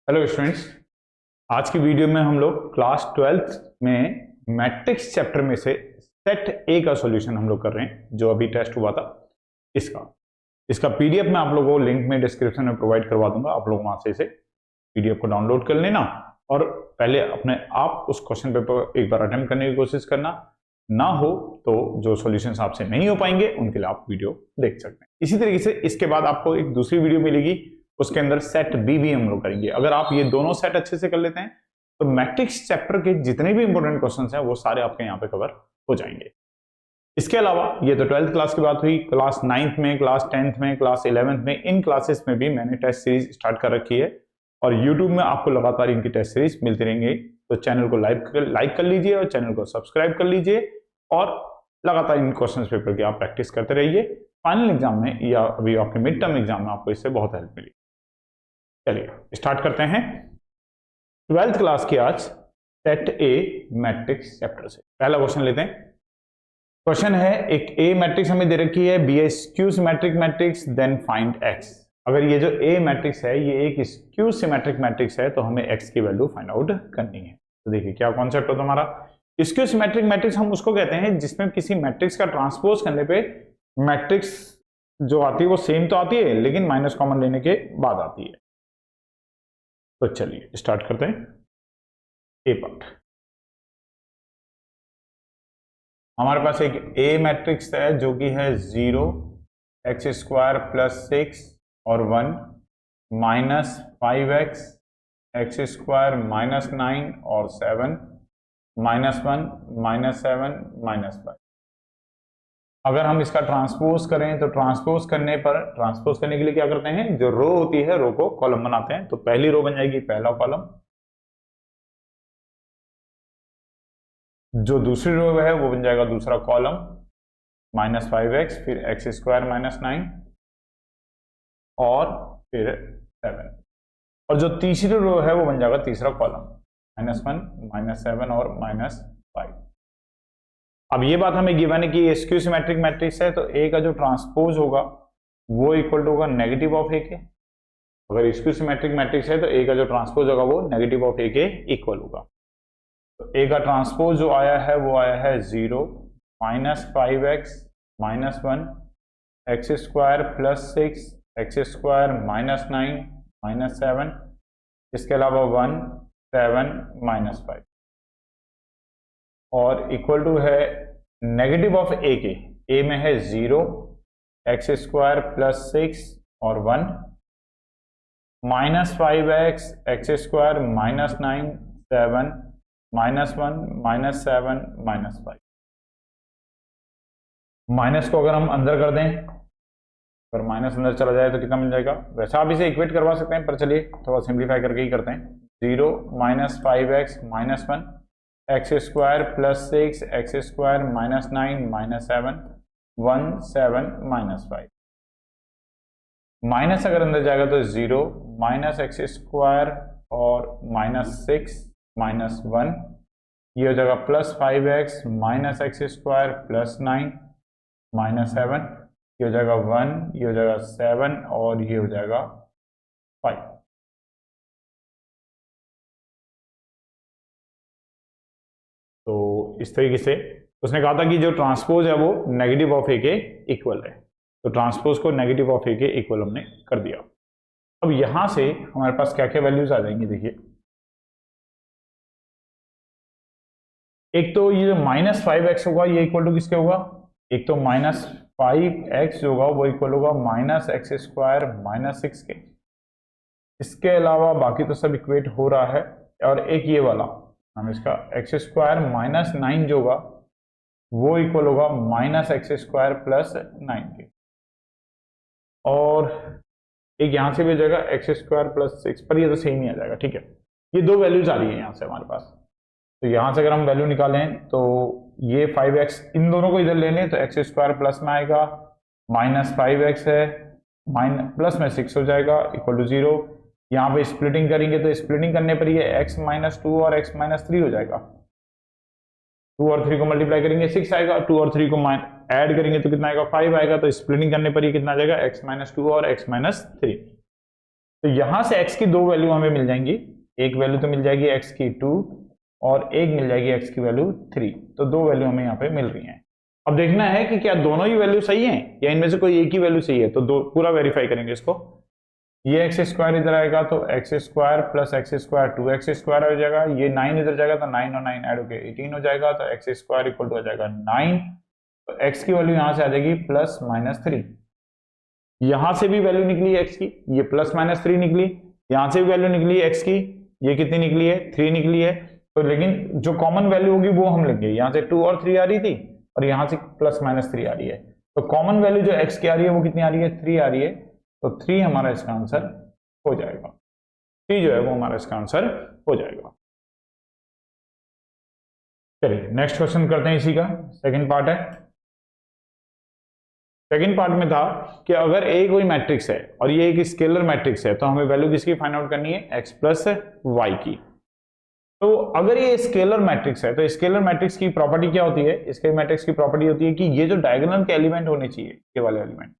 Hello students, आज की video में हम लोग क्लास 12th में मैट्रिक्स चैप्टर में से सेट ए का सॉल्यूशन हम लोग कर रहे हैं, जो अभी टेस्ट हुआ था। इसका पीडीएफ मैं आप लोगों को लिंक में डिस्क्रिप्शन में प्रोवाइड करवा दूंगा। आप लोग वहां से इसे पीडीएफ को डाउनलोड कर लेना और पहले अपने आप उस क्वेश्चन पेपर एक बार अटेम्प्ट करने की कोशिश करना। ना हो तो जो सॉल्यूशंस आपसे नहीं हो पाएंगे उनके लिए आप वीडियो देख सकते हैं। इसी तरीके से इसके बाद आपको एक दूसरी वीडियो मिलेगी, उसके अंदर सेट बी भी हम लोग करेंगे। अगर आप ये दोनों सेट अच्छे से कर लेते हैं तो मैट्रिक्स चैप्टर के जितने भी इंपॉर्टेंट क्वेश्चंस हैं वो सारे आपके यहाँ पे कवर हो जाएंगे। इसके अलावा ये तो 12th क्लास की बात हुई। क्लास 9th में, क्लास 10th में, क्लास 11th में, इन क्लासेस में भी मैंने टेस्ट सीरीज स्टार्ट कर रखी है और यूट्यूब में आपको लगातार इनकी टेस्ट सीरीज मिलती रहेंगे। तो चैनल को लाइक कर लीजिए और चैनल को सब्सक्राइब कर लीजिए और लगातार इन क्वेश्चन पेपर की आप प्रैक्टिस करते रहिए। फाइनल एग्जाम में या अभी आपके मिड टर्म एग्जाम में आपको इससे बहुत हेल्प मिली। चलिए स्टार्ट करते हैं 12th क्लास की आज सेट ए मैट्रिक्स चैप्टर से। पहला क्वेश्चन लेते हैं। क्वेश्चन है, एक ए मैट्रिक्स हमें दे रखी है, be a skew symmetric matrix, then find X. अगर ये जो ए मैट्रिक्स है ये एक स्क्यू सिमेट्रिक मैट्रिक्स है तो हमें एक्स की वैल्यू फाइंड आउट करनी है। तो देखिए क्या कॉन्सेप्ट होता है हमारा। स्क्यू सिमेट्रिक मैट्रिक्स हम उसको कहते हैं जिसमें किसी मैट्रिक्स का ट्रांसपोज करने पे मैट्रिक्स जो आती है वो सेम तो आती है लेकिन माइनस कॉमन लेने के बाद आती है। तो चलिए स्टार्ट करते हैं ए पार्ट। हमारे पास एक ए मैट्रिक्स है जो कि है 0 एक्स स्क्वायर प्लस 6 और 1 minus 5x x square minus 9 और 7 माइनस 1 माइनस 7 माइनस 5। अगर हम इसका ट्रांसपोज करें तो ट्रांसपोज करने के लिए क्या करते हैं, जो रो होती है रो को कॉलम बनाते हैं। तो पहली रो बन जाएगी पहला कॉलम, जो दूसरी रो है वो बन जाएगा दूसरा कॉलम, माइनस 5x फिर एक्स स्क्वायर माइनस 9 और फिर 7, और जो तीसरी रो है वो बन जाएगा तीसरा कॉलम, माइनस 1 माइनस 7 और माइनस 5। अब ये बात हमें गिवन है कि ये स्क्यू सिमेट्रिक मैट्रिक्स है तो ए का जो ट्रांसपोज होगा वो इक्वल टू होगा नेगेटिव ऑफ ए के। अगर स्क्यू सिमेट्रिक मैट्रिक्स है तो ए का जो ट्रांसपोज होगा वो नेगेटिव ऑफ ए के इक्वल होगा। तो ए का ट्रांसपोज जो आया है वो आया है 0 minus 5x minus 1 x square plus 6 x square minus 9 minus 7, इसके अलावा 1 7 माइनस 5 और इक्वल टू है नेगेटिव ऑफ ए के। ए में है 0 एक्स स्क्वायर प्लस 6 और 1 minus 5x x square minus 9 7 minus 1 minus 7 minus 5। Minus को अगर हम अंदर कर दें, अगर माइनस अंदर चला जाए तो कितना मिल जाएगा। वैसे आप इसे इक्वेट करवा सकते हैं पर चलिए थोड़ा सिंप्लीफाई करके ही करते हैं। 0 minus 5x minus 1 x square plus 6 x square minus 9 minus 7 1 7 minus 5। Minus अगर अंदर जाएगा तो 0 माइनस एक्स स्क्वायर और माइनस 6 माइनस 1, ये हो जाएगा plus 5x minus x square plus 9 minus 7, ये हो जाएगा 1, ये हो जाएगा 7 और ये हो जाएगा 5। तो इस तरीके से उसने कहा था कि जो ट्रांसपोज है वो नेगेटिव ऑफ ए के इक्वल है, तो ट्रांसपोज को नेगेटिव ऑफ ए के इक्वल हमने कर दिया। अब यहां से हमारे पास क्या क्या वैल्यूज आ जाएंगी। देखिए एक तो ये जो माइनस 5x होगा ये इक्वल टू किसके होगा, एक तो माइनस 5x जो होगा वो इक्वल होगा माइनस एक्स स्क्वायर माइनस 6 के। इसके अलावा बाकी तो सब इक्वेट हो रहा है। और एक ये वाला हम इसका एक्स स्क्वायर माइनस 9 जो होगा वो इक्वल होगा माइनस एक्स स्क्वायर प्लस 9 के। और एक यहां से भी हो जाएगा एक्स स्क्वायर प्लस 6, पर ये तो सेम ही आ जाएगा। ठीक है, ये दो वैल्यूज आ रही है यहां से हमारे पास। तो यहां से अगर हम वैल्यू निकालें तो ये 5x इन दोनों को इधर ले लें तो एक्स स्क्वायर प्लस में आएगा, माइनस 5x है प्लस में 6 हो जाएगा इक्वल टू 0। यहाँ पे स्प्लिटिंग करेंगे तो स्प्लिटिंग करने पर ये x माइनस 2 और x माइनस 3 हो जाएगा। 2 और 3 को मल्टीप्लाई करेंगे 6 आएगा, 2 और 3 को ऐड करेंगे तो कितना आएगा 5 आएगा। तो स्प्लिटिंग करने पर ये कितना आ जाएगा x माइनस 2 और x माइनस 3। तो यहां से x की 2 वैल्यू हमें मिल जाएंगी। एक वैल्यू तो मिल जाएगी x की 2 और एक मिल जाएगी x की वैल्यू 3। तो 2 वैल्यू हमें यहाँ पे मिल रही हैं। अब देखना है कि क्या दोनों ही वैल्यू सही हैं या इनमें से कोई एक ही वैल्यू सही है। तो दो पूरा वेरीफाई करेंगे इसको। ये एक्स स्क्वायर इधर आएगा तो x square plus x square 2x square हो जाएगा। ये 9 इधर जाएगा तो 9 और 9 ऐड होके 18 हो जाएगा। तो एक्स स्क्वायर इक्वल टू आ जाएगा 9। तो x की वैल्यू यहां से आ जाएगी प्लस माइनस 3। यहां से भी वैल्यू निकली है x की, ये प्लस माइनस 3 निकली। यहां से भी वैल्यू निकली है x की, ये कितनी निकली है 3 निकली है। तो लेकिन जो कॉमन वैल्यू होगी वो हम लेंगे। यहां से 2 और 3 आ रही थी और यहां से प्लस माइनस 3 आ रही है। तो कॉमन वैल्यू जो x की आ रही है वो कितनी आ रही है 3 आ रही है। तो 3 हमारा इसका आंसर हो जाएगा। 3 जो है वो हमारा इसका आंसर हो जाएगा। चलिए नेक्स्ट क्वेश्चन करते हैं। इसी का सेकंड पार्ट है। सेकंड पार्ट में था कि अगर ए कोई मैट्रिक्स है और ये एक स्केलर मैट्रिक्स है तो हमें वैल्यू किसकी फाइंड आउट करनी है x प्लस वाई की। तो अगर ये स्केलर मैट्रिक्स है तो स्केलर मैट्रिक्स की प्रॉपर्टी क्या होती है? स्केलर मैट्रिक्स की प्रॉपर्टी होती है कि ये जो डायगोनल के एलिमेंट होने चाहिए, ये वाले एलिमेंट,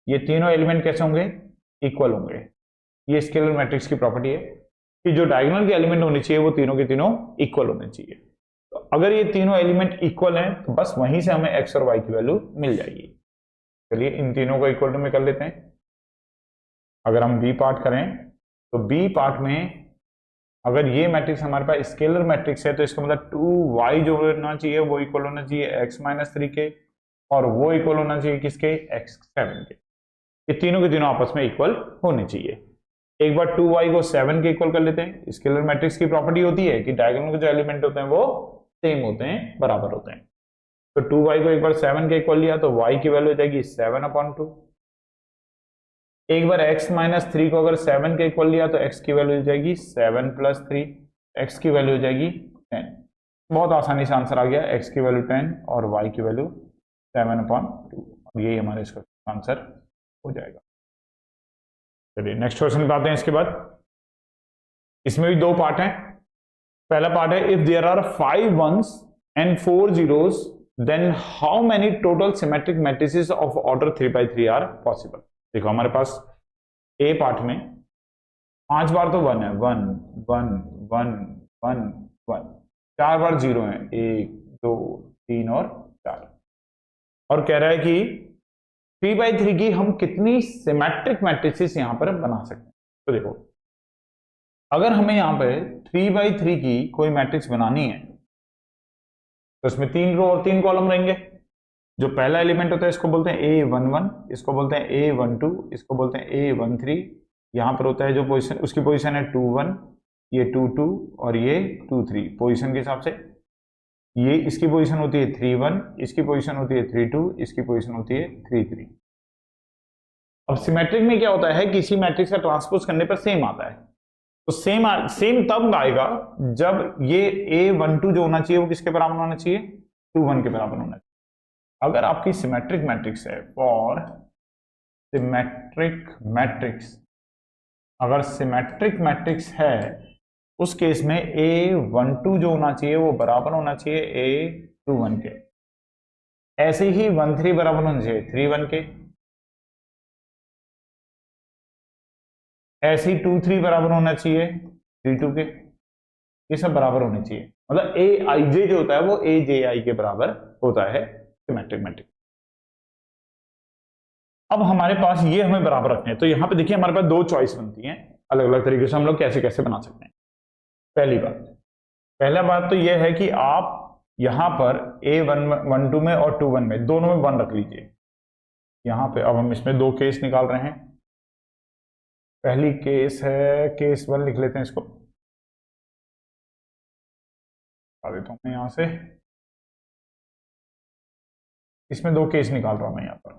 ये तीनों एलिमेंट कैसे होंगे? इक्वल होंगे। ये स्केलर मैट्रिक्स की प्रॉपर्टी है कि जो डायगोनल के एलिमेंट होने चाहिए वो तीनों के तीनों इक्वल होने चाहिए। तो अगर ये तीनों एलिमेंट इक्वल हैं तो बस वहीं से हमें x और y की वैल्यू मिल जाएगी। चलिए इन तीनों को इक्वल टू में कर लेते हैं। अगर हम बी पार्ट करें तो बी पार्ट में अगर ये मैट्रिक्स हमारे पास स्केलर मैट्रिक्स है तो इसका मतलब 2y जो होना चाहिए वो इक्वल होना चाहिए x माइनस 3 के, और वो इक्वल होना चाहिए किसके? x 7 के। ये तीनों के तीनों आपस में इक्वल होने चाहिए। एक बार 2y को 7 के इक्वल कर लेते हैं। स्केलर मैट्रिक्स की प्रॉपर्टी होती है कि डायगोनल के जो एलिमेंट होते हैं वो सेम होते हैं, बराबर होते हैं। तो 2y को एक बार 7 के इक्वल लिया तो y की वैल्यू हो जाएगी 7/2। एक बार x माइनस 3 को अगर 7 के इक्वल लिया तो x की वैल्यू हो जाएगी 7 प्लस 3, x की वैल्यू हो जाएगी 10। बहुत आसानी से आंसर आ गया, x की वैल्यू 10 और y की वैल्यू 7/2, और यही हमारे इसका आंसर हो जाएगा। चलिए नेक्स्ट क्वेश्चन पे आते हैं। इसके बाद इसमें भी दो पार्ट हैं। पहला पार्ट है if there are 5 ones and 4 zeros then how many total symmetric matrices of order 3x3 are possible। देखो हमारे पास ए पार्ट में 5 बार तो 1 है, 1 1 1 1 1, 4 बार 0 है, 1 2 3 और 4, और कह रहा है कि 3x3 की हम कितनी सिमेट्रिक मैट्रिसेस यहां पर बना सकते हैं। तो देखो अगर हमें यहां पर 3x3 की कोई मैट्रिक्स बनानी है तो इसमें 3 रो और 3 कॉलम रहेंगे। जो पहला एलिमेंट होता है इसको बोलते हैं A11, इसको बोलते हैं A12, इसको बोलते हैं A13। यहां पर होता है जो पोजीशन, उसकी पोजीशन है 2 1, ये 2 2 और ये 2 3 पोजीशन के हिसाब से। ये इसकी पोजीशन होती है 3 1, इसकी पोजीशन होती है 3 2, इसकी पोजीशन होती है 3 3। अब सिमेट्रिक में क्या होता है, किसी मैट्रिक्स का ट्रांसपोज करने पर सेम आता है। तो सेम तब आएगा जब ये A12 जो होना चाहिए वो किसके बराबर होना चाहिए? 2 1 के बराबर होना चाहिए। अगर आपकी सिमेट्रिक मैट्रिक्स है, फॉर सिमेट्रिक मैट्रिक्स, अगर सिमेट्रिक मैट्रिक्स है उस केस में A12 जो होना चाहिए वो बराबर होना चाहिए A21 के। ऐसे ही 1 3 बराबर होना चाहिए 3 1 के, ऐसे ही 2 3 बराबर होना चाहिए 3 2 के। ये सब बराबर होने चाहिए, मतलब AIJ जो होता है वो AJI के बराबर होता है सिमेट्रिक मैट्रिक्स। अब हमारे पास ये हमें बराबर रखने हैं, तो यहां पे देखिए हमारे पास दो चॉइस बनती हैं अलग अलग तरीके से, हम लोग कैसे कैसे बना सकते हैं। पहला बात तो यह है कि आप यहां पर A12 में और 2 1 में दोनों में 1 रख लीजिए यहां पे। अब हम इसमें दो केस निकाल रहे हैं। पहली केस है केस 1, लिख लेते हैं इसको, बता देता हूं मैं यहां से। इसमें दो केस निकाल रहा हूं मैं यहां पर।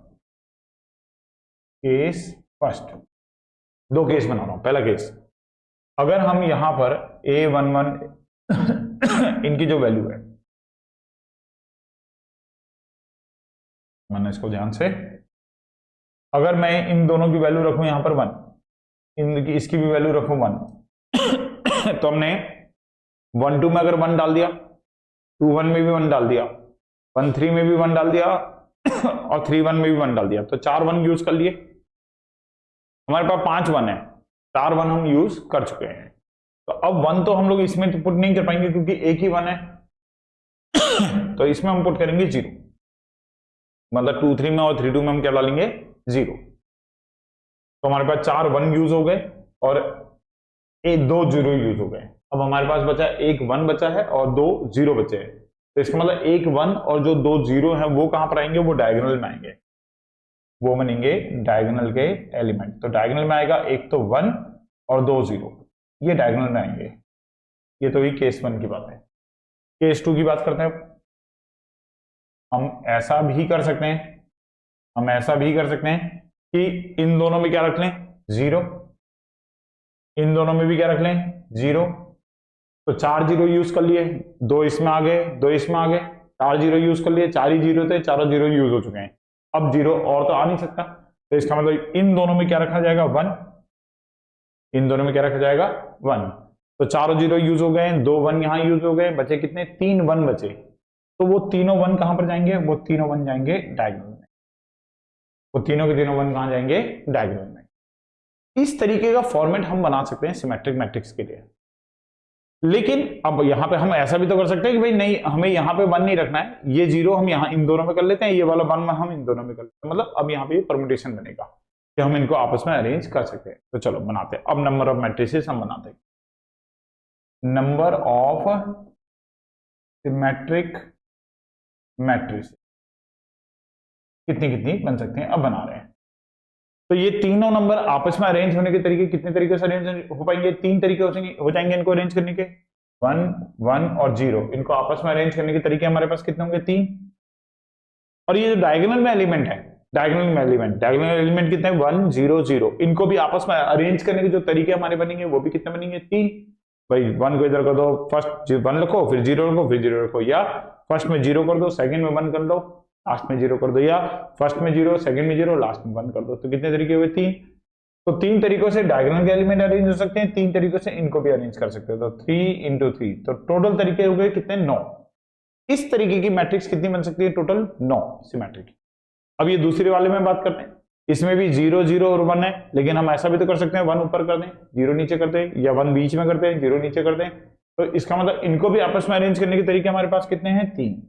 केस फर्स्ट, दो केस बना रहा हूं। पहला केस, अगर हम यहां पर A11 इनकी जो वैल्यू है, मैंने इसको ध्यान से, अगर मैं इन दोनों की वैल्यू रखूं यहां पर 1, इनकी इसकी भी वैल्यू रखूं 1 तो हमने 1 2 में अगर 1 डाल दिया, 2 1 में भी 1 डाल दिया, 1 3 में भी 1 डाल दिया और 3 1 में भी 1 डाल दिया, तो 4 1 यूज कर लिए। हमारे पास 5 1 है, 4 1 हम यूज कर चुके हैं। तो अब 1 तो हम लोग इसमें तो पुट नहीं कर पाएंगे क्योंकि एक ही 1 है तो इसमें हम पुट करेंगे 0, मतलब 2 3 में और 3 2 में हम क्या डालेंगे 0। तो हमारे पास 4 1 यूज हो गए और 2 0 यूज हो गए। अब हमारे पास बचा एक 1 बचा है और 2 0 बचे हैं। तो इसका मतलब एक 1 और जो 2 0 है वो कहां पर आएंगे, वो डायगोनल में आएंगे, वो बनेंगे डायगोनल के एलिमेंट। तो डायगोनल में आएगा एक तो 1 और 2 0, ये डायगोनल में आएंगे। ये तो हुई केस 1 की बात है। केस 2 की बात करते हैं। हम ऐसा भी कर सकते हैं कि इन दोनों में क्या रख लें 0, इन दोनों में भी क्या रख लें 0। तो 4 0 यूज कर लिए, 2 इसमें आ गए, 2 इसमें आ गए, 4 0 यूज कर लिए, 4 ही 0 थे, चारों 0 यूज हो चुके हैं। अब 0 और तो आ नहीं सकता, तो इसका मतलब इन दोनों में क्या रखा जाएगा 1, इन दोनों में क्या रखा जाएगा 1। तो चारों 0 यूज हो गए, 2 1 यहां यूज हो गए, बचे कितने 3 1 बचे। तो वो तीनों 1 कहां पर जाएंगे, वो तीनों 1 जाएंगे डायगोनल में, वो तीनों के तीनों 1 कहां जाएंगे डायगोनल में। इस तरीके का फॉर्मेट हम बना सकते हैं सिमेट्रिक मैट्रिक्स के लिए। लेकिन अब यहां पे हम ऐसा भी तो कर सकते हैं कि भाई नहीं, हमें यहां पे 1 नहीं रखना है, ये 0 हम यहां इन दोनों में कर लेते हैं, ये वाला 1 हम इन दोनों में कर लेते हैं। मतलब अब यहां पे परम्यूटेशन बनेगा कि हम इनको आपस में अरेंज कर सकते हैं। तो चलो बनाते हैं। अब नंबर ऑफ मैट्रिसेस हम बनाते हैं। नंबर ऑफ सिमेट्रिक मैट्रिसेस कितनी कितनी बन सकते हैं, अब बना रहे हैं। तो ये तीनों नंबर आपस में अरेंज होने के तरीके कितने तरीके से अरेंज हो पाएंगे, 3 तरीके हो जाएंगे इनको अरेंज करने के। 1 1 और 0, इनको आपस में अरेंज करने के तरीके हमारे पास कितने होंगे 3। और ये जो डायगोनल में एलिमेंट है, डायगोनल एलिमेंट कितने 1 0 0, इनको भी आपस में अरेंज करने के जो तरीके हमारे बनेंगे वो भी कितने बनेंगे 3। भाई 1 को इधर कर दो, फर्स्ट 1 रखो, फिर 0 रखो, फिर 0 रखो, या फर्स्ट में 0 कर दो, सेकंड में 1 कर दो, लास्ट में 0 कर दो, या फर्स्ट में 0 सेकंड में 0 लास्ट में 1 कर दो। तो कितने तरीके हुए 3। तो 3 तरीकों से डायगोनल के एलिमेंट अरेंज हो सकते हैं, 3 तरीकों से इनको भी अरेंज कर सकते हो। तो 3 into 3, तो टोटल तरीके हो गए कितने 9। इस तरीके की मैट्रिक्स कितनी बन सकती है टोटल 9 सिमेट्रिक। अब ये दूसरे वाले में बात करते हैं। इसमें भी 0 0 और 1 है, लेकिन हम ऐसा भी तो कर सकते हैं 1 ऊपर कर दें 0 नीचे कर दें, या 1 बीच में करते हैं 0 नीचे कर दें। तो इसका मतलब इनको भी आपस में अरेंज करने के तरीके हमारे पास कितने हैं 3।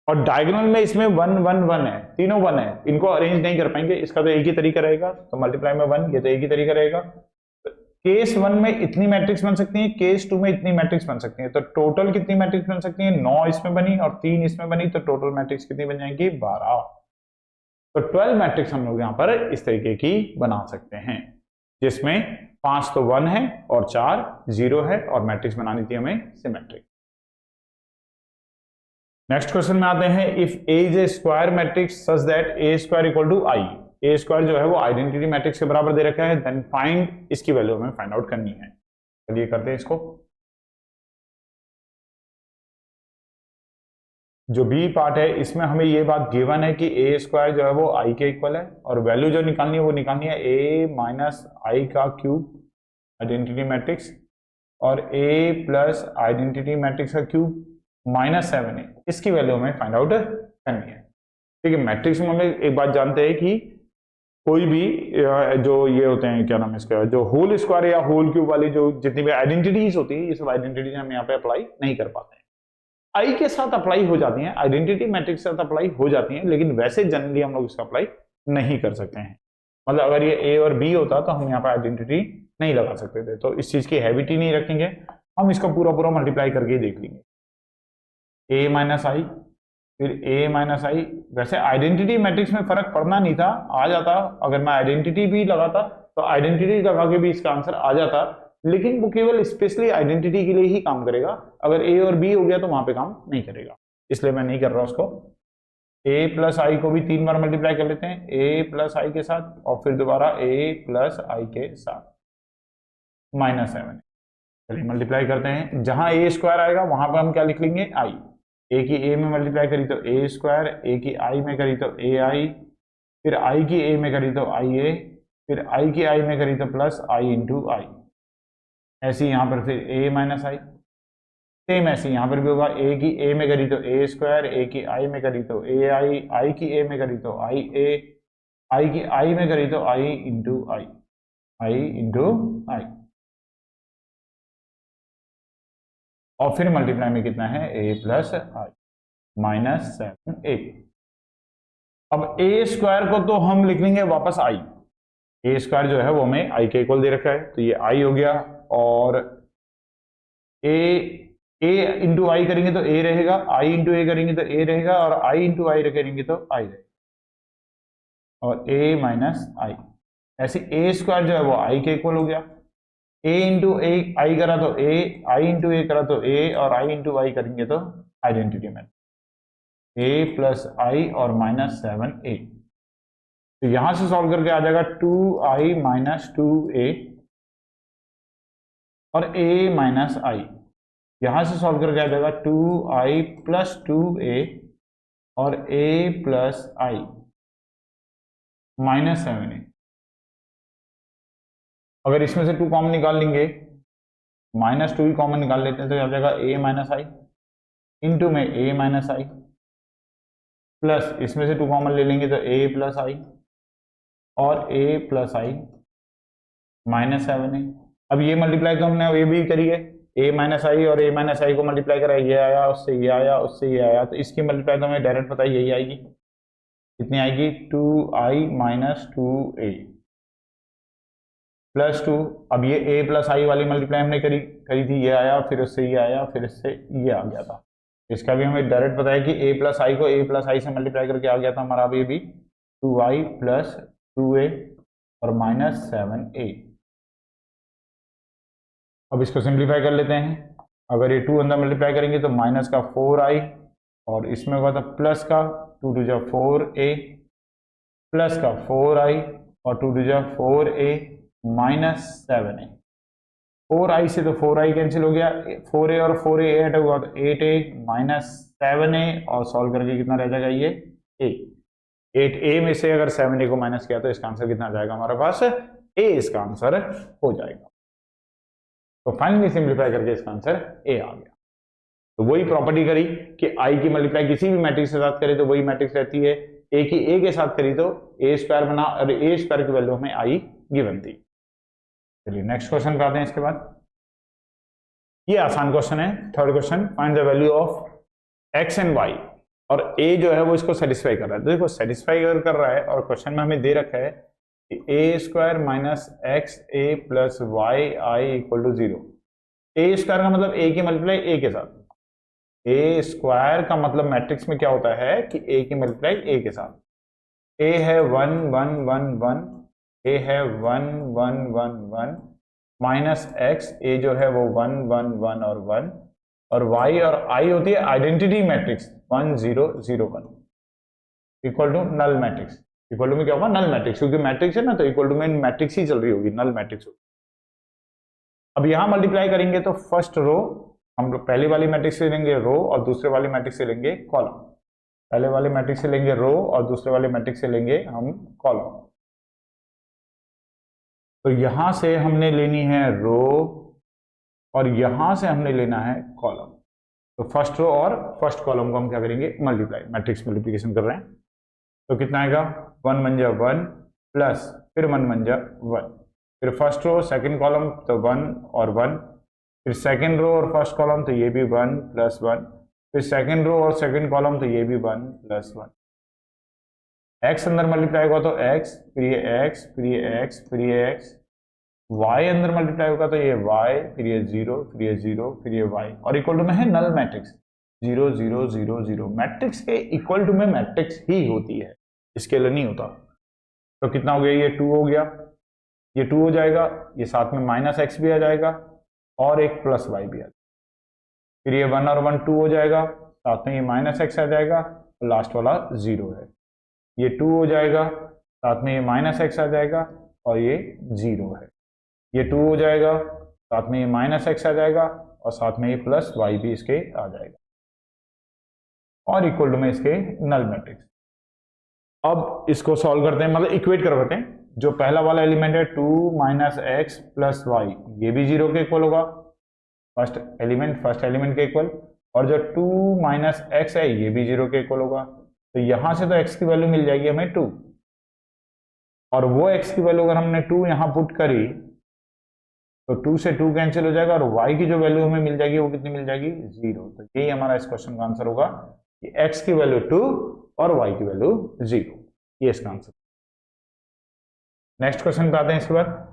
और डायगोनल में इसमें 1 1 1 है, तीनों 1 है, इनको अरेंज नहीं कर पाएंगे, इसका तो एक ही तरीका रहेगा, तो मल्टीप्लाई में 1, ये तो एक ही तरीका रहेगा। केस 1 में इतनी मैट्रिक्स बन सकती है, केस 2 में इतनी मैट्रिक्स बन सकती है। तो टोटल कितनी मैट्रिक्स बन सकती है 9 इसमें बनी और 3 इसमें बनी, तो टोटल मैट्रिक्स कितनी बन जाएंगी 12। तो 12 मैट्रिक्स हम लोग यहां पर इस तरीके की बना सकते हैं, जिसमें 5 तो 1 है और 4 0 है, और मैट्रिक्स बनानी थी हमें सिमेट्रिक। नेक्स्ट क्वेश्चन में आते हैं। If a is a square matrix such that a square equal to i, a square जो है वो आइडेंटिटी मैट्रिक्स के बराबर दे रखा है, देन फाइंड, इसकी वैल्यू हमें फाइंड आउट करनी है। चलिए करते हैं इसको। जो बी पार्ट है इसमें हमें ये बात गिवन है कि ए स्क्वायर जो है वो आई के इक्वल है, और वैल्यू जो निकालनी है वो निकालनी है ए माइनस आई का क्यूब आइडेंटिटी मैट्रिक्स, और ए प्लस आइडेंटिटी मैट्रिक्स का क्यूब -7 है, इसकी वैल्यू हमें फाइंड आउट करनी है। ठीक है, मैट्रिक्स में हमें एक बात जानते हैं कि कोई भी जो ये होते हैं क्या नाम है इसका, जो होल स्क्वायर या होल क्यूब वाली जो जितनी भी आइडेंटिटीज होती है, ये सब आइडेंटिटीज हम यहाँ पे अप्लाई नहीं कर पाते हैं। आई के साथ अप्लाई हो जाती हैं, आइडेंटिटी मैट्रिक्स के साथ अप्लाई हो जाती हैं, लेकिन वैसे जनरली हम लोग इसका अप्लाई नहीं कर सकते हैं। मतलब अगर ये ए और बी होता तो हम यहाँ पे आइडेंटिटी नहीं लगा सकते थे, तो इस चीज की हैबिट ही नहीं रखेंगे, हम इसका पूरा पूरा मल्टीप्लाई करके ही देख लेंगे। ए माइनस आई, फिर ए माइनस आई। वैसे आइडेंटिटी मैट्रिक्स में फर्क पड़ना नहीं था, आ जाता, अगर मैं आइडेंटिटी भी लगाता तो आइडेंटिटी लगा के भी इसका आंसर आ जाता, लेकिन वो केवल स्पेशली आइडेंटिटी के लिए ही काम करेगा। अगर ए और बी हो गया तो वहां पे काम नहीं करेगा, इसलिए मैं नहीं कर रहा उसको। ए प्लस आई को भी 3 बार मल्टीप्लाई कर लेते हैं, ए प्लस आई के साथ, और फिर दोबारा ए प्लस आई के साथ, -7। चलिए मल्टीप्लाई करते हैं। जहां ए स्क्वायर आएगा वहां पर हम क्या लिख लेंगे आई। ए की ए में मल्टीप्लाई करी तो ए स्क्वायर, ए की आई में करी तो ए आई, फिर आई की ए में करी तो आई ए, फिर आई की आई में करी तो प्लस आई इंटू आई। ऐसे यहाँ पर फिर ए माइनस आई, सेम ऐसे यहाँ पर भी होगा। ए की ए में करी तो ए स्क्वायर, ए की आई में करी तो ए आई, आई की ए में करी तो आई ए, आई की आई में करी तो आई इंटू आई। आई इंटू आई, और फिर मल्टीप्लाई में कितना है ए प्लस आई माइनस 7a। अब ए स्क्वायर को तो हम लिख लेंगे वापस आई, ए स्क्वायर जो है वो हमें आई के इक्वल दे रखा है, तो ये आई हो गया, और ए इंटू आई करेंगे तो ए रहेगा, आई इंटू ए करेंगे तो ए रहेगा, और आई इंटू आई करेंगे तो आई रहेगा, और ए माइनस आई। ऐसे ए स्क्वायर जो है वो आई के इक्वल हो गया, ए इंटू ए आई करा तो ए, आई इंटू ए करा तो ए, और आई इंटू आई करेंगे तो आइडेंटिटी में ए प्लस आई और माइनस 7a। तो यहां से सॉल्व करके आ जाएगा 2i माइनस 2a और a माइनस आई। यहां से सॉल्व करके आ जाएगा 2i प्लस 2a और a plus I minus 7a। अगर इसमें से 2 कॉमन निकाल लेंगे, माइनस 2 ही कॉमन निकाल लेते हैं, तो आ जाएगा a माइनस आई इंटू में a माइनस आई, प्लस इसमें से 2 कॉमन ले लेंगे तो a प्लस आई और a plus I minus 7a। अब ये मल्टीप्लाई तो हमने ये भी करी है, a माइनस आई और a माइनस आई को मल्टीप्लाई करा, ये आया उससे ये आया उससे ये आया, तो इसकी मल्टीप्लाई तो हमें डायरेक्ट पता है यही आएगी। कितनी आएगी 2i माइनस 2a प्लस 2। अब ये a प्लस आई वाली मल्टीप्लाई हमने करी थी, ये आया फिर उससे ये आया फिर इससे ये आ गया था। इसका भी हमें डायरेक्ट पता है कि a प्लस आई को a प्लस आई से मल्टीप्लाई करके आ गया था हमारा। अब ये भी 2i प्लस 2a और माइनस 7a। अब इसको सिंप्लीफाई कर लेते हैं। अगर ये 2 अंदर मल्टीप्लाई करेंगे तो माइनस का 4i और इसमें होगा तो प्लस का 2 टू जा 4a प्लस का 4i और 2 टू जा 4a माइनस 7a। 4i से तो 4i कैंसिल हो गया, 4a और 4a ऐड हुआ तो 8a माइनस 7a, और सॉल्व करके कितना रह जाएगा ये a। 8a में से अगर 7a को माइनस किया तो इसका आंसर कितना आ जाएगा हमारे पास a, इसका आंसर हो जाएगा। तो फाइनली सिंप्लीफाई करके इसका आंसर a आ गया। तो वही प्रॉपर्टी करी कि i की मल्टीप्लाई किसी भी मैट्रिक्स के साथ करे तो वही मैट्रिक्स रहती है, a की a के साथ करी तो a स्क्वायर बना, और a स्क्वायर की वैल्यू हमें i गिवन थी। चलिए नेक्स्ट क्वेश्चन पे आते हैं। इसके बाद ये आसान क्वेश्चन है, third question, find the value of x and y, और a जो है वो इसको सेटिस्फाई कर रहा है। तो देखो सेटिस्फाई कर रहा है, और क्वेश्चन में हमें दे रखा है कि a square minus x a plus y i equal to 0। a square का मतलब a की मल्टीप्लाई a के साथ, a स्क्वायर का मतलब मैट्रिक्स में क्या होता है कि a की मल्टीप्लाई a के साथ। a है 1 1 1 1, a है 1 1 1 1 माइनस एक्स, a जो है वो 1 1 1 और 1, और y और i होती है identity matrix 1 0 0 1 equal to null matrix. Equal to में क्या होगा नल मैट्रिक्स, क्योंकि मैट्रिक्स है ना तो इक्वल टू में मैट्रिक्स ही चल रही होगी, नल मैट्रिक्स होगी। अब यहां मल्टीप्लाई करेंगे तो फर्स्ट रो हम लोग पहले वाली मैट्रिक्स से लेंगे रो और दूसरे वाले मैट्रिक्स से लेंगे कॉलम। पहले वाले मैट्रिक्स से लेंगे रो और दूसरे वाले मैट्रिक्स से लेंगे हम कॉलम। तो यहां से हमने लेनी है रो और यहां से हमने लेना है कॉलम। तो फर्स्ट रो और फर्स्ट कॉलम को हम क्या करेंगे मल्टीप्लाई, मैट्रिक्स मल्टीप्लिकेशन कर रहे हैं। तो कितना आएगा 1 1 जा 1 प्लस फिर 1 1 जा 1, फिर फर्स्ट रो सेकंड कॉलम तो 1 और 1, फिर सेकंड रो और फर्स्ट कॉलम तो ये भी 1 प्लस 1, फिर सेकंड रो और सेकंड कॉलम तो ये भी 1 प्लस 1। x अंदर मल्टीप्लाई होगा तो x, फिर ये x, फिर ये x, फिर ये x, y अंदर मल्टीप्लाई होगा तो ये y, फिर ये 0, फिर ये 0, फिर ये y, और इक्वल टू में है नल मैट्रिक्स 0 0 0 0। मैट्रिक्स के इक्वल टू में मैट्रिक्स ही होती है, स्केलर नहीं होता। तो कितना हो गया ये 2 हो गया, ये 2 हो जाएगा, ये साथ में माइनस एक्स भी आ जाएगा और एक प्लस वाई भी आ जाएगा, फिर ये 1 और 1 2 हो जाएगा, साथ में ये माइनस एक्स आ जाएगा और लास्ट वाला 0 है। ये 2 हो जाएगा, साथ में ये माइनस एक्स आ जाएगा और ये 0 है। ये 2 हो जाएगा, साथ में ये माइनस एक्स आ जाएगा और साथ में ये प्लस वाई भी इसके आ जाएगा, और इक्वल टू में इसके नल मैट्रिक्स। अब इसको सॉल्व करते हैं, मतलब इक्वेट करवाते हैं। जो पहला वाला एलिमेंट है 2 माइनस एक्स प्लस वाई, ये भी 0 के इक्वल होगा, फर्स्ट एलिमेंट के इक्वल, और जो 2 माइनस एक्स है ये भी 0 के इक्वल होगा। तो यहां से तो x की वैल्यू मिल जाएगी हमें 2, और वो x की वैल्यू अगर हमने 2 यहाँ पुट करी तो 2 से 2 कैंसिल हो जाएगा और y की जो वैल्यू हमें मिल जाएगी वो कितनी मिल जाएगी 0। तो यही हमारा इस क्वेश्चन का आंसर होगा कि x की वैल्यू 2 और y की वैल्यू 0। ये इसका आंसर। नेक्स्ट क्वेश्चन पे आते हैं इसके बाद।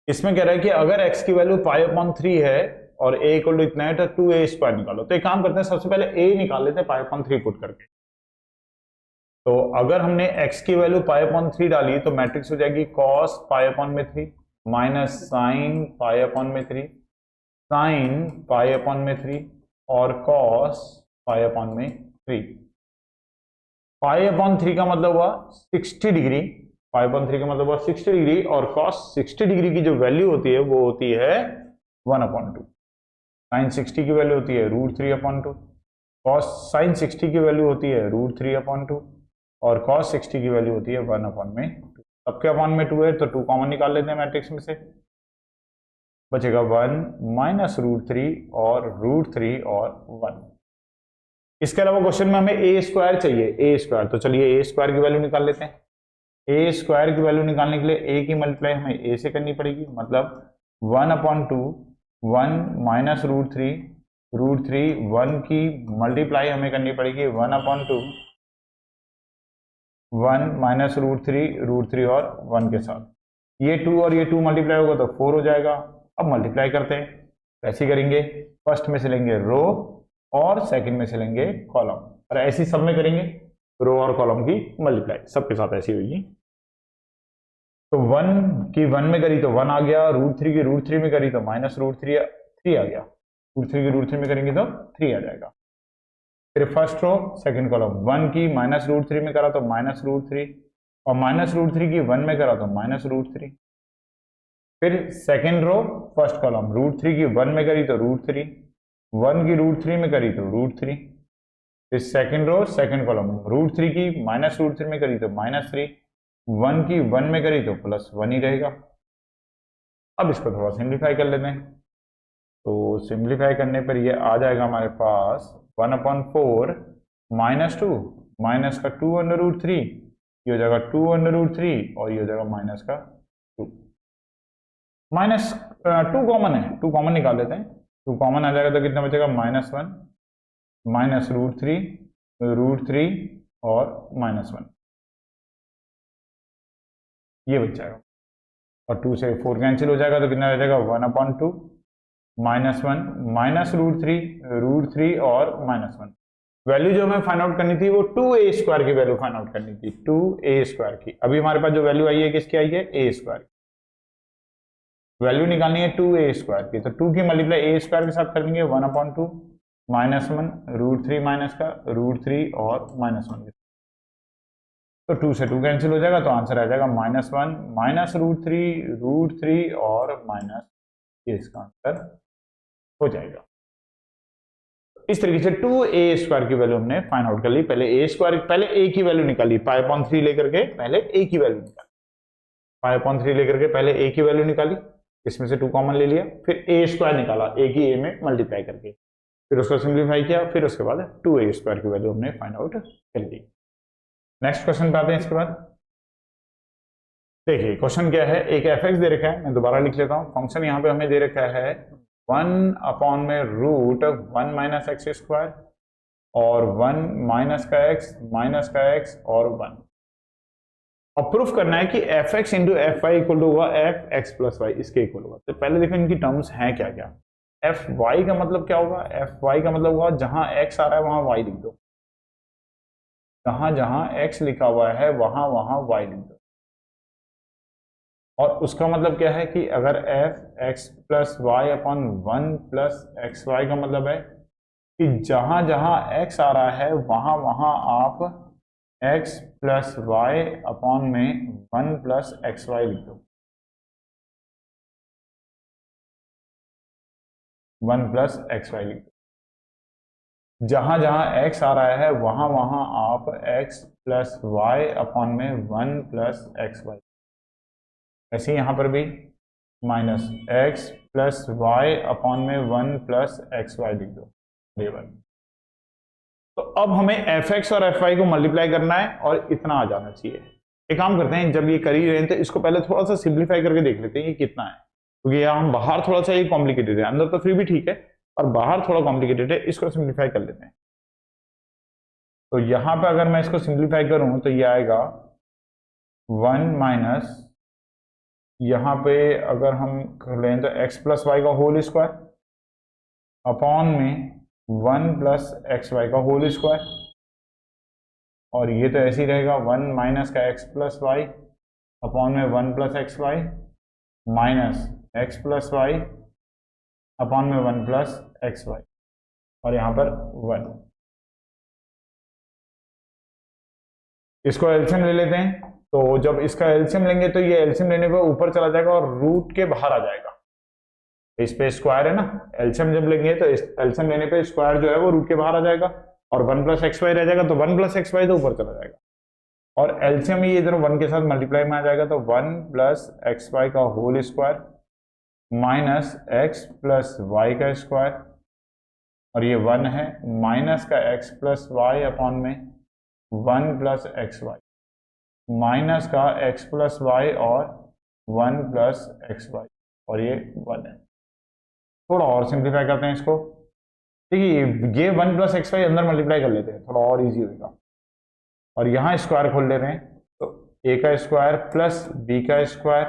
इसमें कह रहा है कि अगर x की वैल्यू π/3 है और a इक्वल टू इतना है तो 2a² निकालो। तो एक काम करते हैं, सबसे पहले a निकाल लेते हैं π/3 पुट करके। तो अगर हमने x की वैल्यू π/3 डाली तो मैट्रिक्स हो जाएगी cos π/3 माइनस sin π/3 sin π/3 और cos π/3। π/3 का मतलब हुआ 60 डिग्री, π/3 का मतलब हुआ 60 डिग्री और cos 60 डिग्री की जो वैल्यू होती है वो होती है 1/2। sin 60 की वैल्यू होती है √3/2, cos sin 60 की वैल्यू होती है √3/2 और cos 60 की वैल्यू होती है 1/2। सबके अपॉन में 2 है तो 2 कॉमन निकाल लेते हैं मैट्रिक्स में से, बचेगा 1 माइनस √3 और √3 और 1। इसके अलावा क्वेश्चन में हमें a² चाहिए, a²। तो चलिए a² की वैल्यू निकाल लेते हैं। a² की वैल्यू निकालने के लिए a की मल्टीप्लाई हमें a से करनी पड़ेगी, मतलब 1/2 1 माइनस √3 1 की मल्टीप्लाई हमें करनी पड़ेगी 1/2 1 माइनस √3 और 1 के साथ। ये 2 और ये 2 मल्टीप्लाई होगा तो 4 हो जाएगा। अब मल्टीप्लाई करते हैं, ऐसे ही करेंगे, फर्स्ट में से लेंगे रो और सेकंड में से लेंगे कॉलम और ऐसे सब में करेंगे रो और कॉलम की मल्टीप्लाई, सबके साथ ऐसी होगी। तो 1 की 1 में करी तो 1 आ गया, √3 की √3 में करी तो माइनस √3 3 आ गया, √3 की √3 में करेंगे तो 3 आ जाएगा। फिर फर्स्ट रो सेकंड कॉलम, 1 की माइनस √3 में करा तो माइनस √3 और माइनस √3 की 1 में करा तो माइनस √3। फिर सेकंड रो फर्स्ट कॉलम, √3 की 1 में करी तो √3, 1 की √3 में करी तो √3। फिर सेकंड रो सेकंड कॉलम, √3 की माइनस √3 में करी तो -3, 1 की 1 में करी तो +1 ही रहेगा। अब इसको थोड़ा सिंप्लीफाई कर लेते हैं। तो सिंप्लीफाई करने पर ये आ जाएगा हमारे पास 1/4 -2 माइनस का 2√3, ये हो जाएगा 2√3 और ये हो जाएगा माइनस का 2। माइनस 2 कॉमन है, 2 कॉमन निकाल लेते हैं। 2 कॉमन आ जाएगा तो कितना बचेगा -1 माइनस √3 और -1, ये बच जाएगा। और 2 से 4 कैंसिल हो जाएगा तो कितना रह जाएगा 1/2 -1 माइनस √3 और -1। वैल्यू जो हमें फाइंड आउट करनी थी वो 2a² की वैल्यू फाइंड आउट करनी थी, 2a² की। अभी हमारे पास जो वैल्यू आई है किसकी आई है, a²। वैल्यू निकालनी है 2a² की, तो 2 की मल्टीप्लाई a² के साथ कर देंगे 1/2 -1 √3 माइनस का √3 और -1। तो 2 से 2 कैंसिल हो जाएगा तो आंसर आ जाएगा -1 माइनस √3 और माइनस, ये इसका आंसर हो जाएगा। इस तरीके से 2a² की वैल्यू हमने फाइंड आउट कर ली। पहले a की वैल्यू निकाली, π/3 लेकर के पहले a की वैल्यू निकाली, π/3 लेकर के पहले a की वैल्यू निकाली, इसमें से 2 कॉमन ले लिया, फिर a² निकाला a की a में मल्टीप्लाई करके, फिर उसको सिंप्लीफाई किया, फिर उसके बाद 2a² की वैल्यू हमने फाइंड आउट कर ली। नेक्स्ट क्वेश्चन पे आते हैं। इसके बाद देखिए क्वेश्चन क्या है, एक f(x) दे रखा है, मैं दोबारा लिख लेता हूं। फंक्शन यहाँ पे हमें दे रखा है 1/√1 माइनस x² और 1 माइनस का x और 1। अब प्रूफ करना है कि f(x) into fy equal to हुआ f(x + y), इसके इक्वल होगा। तो पहले देखो इनकी टर्म्स हैं क्या क्या। fy का मतलब क्या होगा, fy का मतलब होगा जहां x आ रहा है वहां y लिख दो, जहां जहां x लिखा हुआ है वहां वहां y लिख दो। और उसका मतलब क्या है कि अगर f(x + y/1 + xy) का मतलब है कि जहां जहां x आ रहा है वहां वहां आप x + y/1 + xy लिख दो, 1 + xy लिख दो। जहां जहां x आ रहा है वहां वहां आप x + y/1 + xy। ऐसे ही यहां पर भी -x + y/1 + xy लिख दो, तो अब हमें एफ एक्स और एफ वाई को मल्टीप्लाई करना है और इतना आ जाना चाहिए। एक काम करते हैं, जब ये कर ही रहे हैं तो इसको पहले थोड़ा सा सिंप्लीफाई करके देख लेते हैं ये कितना है, क्योंकि यहाँ हम बाहर थोड़ा सा ये कॉम्प्लिकेटेड है, अंदर तो फिर भी ठीक है और बाहर थोड़ा कॉम्प्लिकेटेड है। इसको सिंप्लीफाई कर लेते हैं। तो यहां पे अगर मैं इसको सिंप्लीफाई करूं तो ये आएगा 1 माइनस, यहां पे अगर हम कर लें तो x प्लस वाई का होल स्क्वायर अपॉन में 1 प्लस एक्स वाई का होल स्क्वायर, और ये तो ऐसे ही रहेगा 1 माइनस का x प्लस वाई अपॉन में 1 plus x y minus x plus y upon में 1 प्लस एक्स वाई, और यहाँ पर 1। इसको एलसीएम ले लेते हैं। तो जब इसका एलसीएम लेंगे तो ये एलसीएम लेने पर ऊपर चला जाएगा और रूट के बाहर आ जाएगा। इस पे स्क्वायर है ना, एलसीएम जब लेंगे तो एलसीएम लेने पे स्क्वायर जो है वो रूट के बाहर आ जाएगा और 1 प्लस एक्स वाई रह जाएगा, तो 1 प्लस एक्स वाई तो ऊपर चला जाएगा और एलसीएम ये इधर 1 के साथ मल्टीप्लाई में आ जाएगा, तो 1 प्लस एक्स वाई का whole square minus x plus y का स्क्वायर, और ये 1 है माइनस का एक्स प्लस वाई अपॉन में 1 प्लस एक्स वाई माइनस का एक्स प्लस वाई और 1 प्लस एक्स वाई, और ये 1 है। थोड़ा और सिंप्लीफाई करते हैं इसको। देखिए ये 1 प्लस एक्स वाई अंदर मल्टीप्लाई कर लेते हैं, थोड़ा और इजी होगा। और यहाँ स्क्वायर खोल ले रहे हैं, तो ए का स्क्वायर प्लस बी का स्क्वायर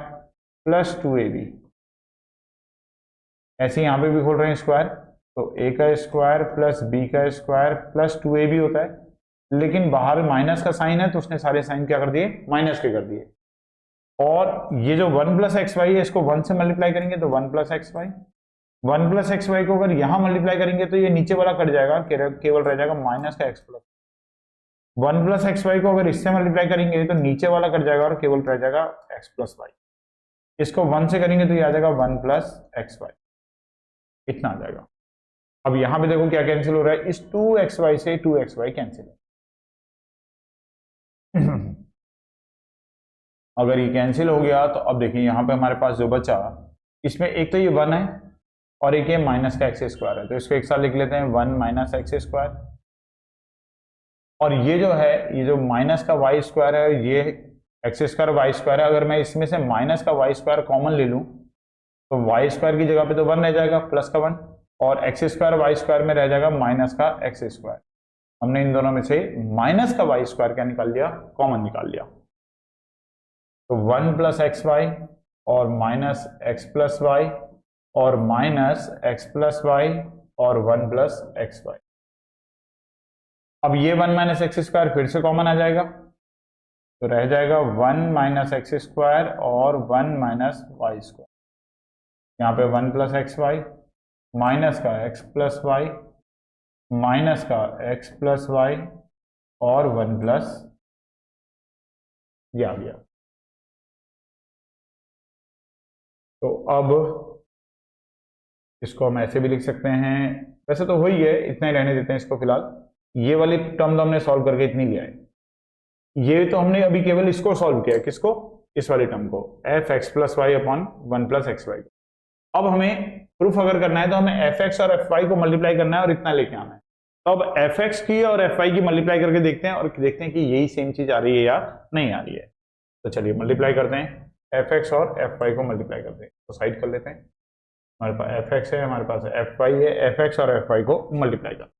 प्लस 2ab, ऐसे यहाँ पे भी खोल रहे हैं स्क्वायर, तो ए का स्क्वायर प्लस बी का स्क्वायर प्लस 2ab होता है, लेकिन बाहर माइनस का साइन है तो उसने सारे साइन क्या कर दिए, माइनस के कर दिए। और ये जो 1 प्लस एक्स वाई है इसको 1 से मल्टीप्लाई करेंगे तो 1 plus x y, 1 plus x y को अगर यहां मल्टीप्लाई करेंगे तो ये नीचे वाला कट जाएगा, केवल रह जाएगा माइनस का x plus. 1 plus x y को अगर इससे मल्टीप्लाई करेंगे तो नीचे वाला कट जाएगा और केवल रह जाएगा एक्स प्लस वाई। इसको 1 से करेंगे तो ये आ जाएगा 1 प्लस एक्स वाई, इतना आ जाएगा। अब यहां पे देखो क्या कैंसिल हो रहा है, इस 2xy से 2xy कैंसिल है। अगर ये कैंसिल हो गया तो अब देखिए यहाँ पे हमारे पास जो बचा, इसमें एक तो ये 1 है और एक ये माइनस का एक्स स्क्वायर है, तो इसको एक साथ लिख लेते हैं 1 माइनस एक्स स्क्वायर, और ये जो है ये जो माइनस का वाई स्क्वायर है ये एक्स स्क्वायर वाई स्क्वायर है। अगर मैं इसमें से माइनस का वाई स्क्वायर कॉमन ले लूँ तो वाई स्क्वायर की जगह पे तो 1 रह जाएगा प्लस का 1, और एक्स स्क्वायर वाई स्क्वायर में रह जाएगा माइनस का एक्स स्क्वायर। हमने इन दोनों में से माइनस का वाई स्क्वायर क्या निकाल लिया, कॉमन निकाल लिया। तो 1 प्लस एक्स वाई और माइनस एक्स प्लस वाई और माइनस एक्स प्लस वाई और 1 प्लस एक्स वाई। अब ये 1 माइनस एक्स स्क्वायर फिर से कॉमन आ जाएगा, तो रह जाएगा 1 माइनस एक्स स्क्वायर और 1 माइनस वाई स्क्वायर। यहाँ पे 1 प्लस एक्स वाई माइनस का एक्स प्लस वाई माइनस का एक्स प्लस वाई और 1 प्लस, ये आ गया। तो अब इसको हम ऐसे भी लिख सकते हैं, वैसे तो वही है, इतना ही रहने देते हैं इसको फिलहाल। ये वाली टर्म तो हमने सॉल्व करके इतनी लिया है, ये तो हमने अभी केवल इसको सॉल्व किया, किसको, इस वाली टर्म को, f x plus y upon 1 plus x y. अब हमें प्रूफ अगर करना है तो हमें एफ एक्स और एफ वाई को मल्टीप्लाई करना है और इतना लेके आना है। तो अब एफ एक्स की और एफ वाई की मल्टीप्लाई करके देखते हैं और देखते हैं कि यही सेम चीज आ रही है या नहीं आ रही है। तो चलिए मल्टीप्लाई करते हैं, एफ एक्स और एफ वाई को मल्टीप्लाई करते हैं, तो साइड कर लेते हैं। हमारे पास एफ एक्स है, हमारे पास एफ वाई है, एफ एक्स और एफ वाई को मल्टीप्लाई करते हैं।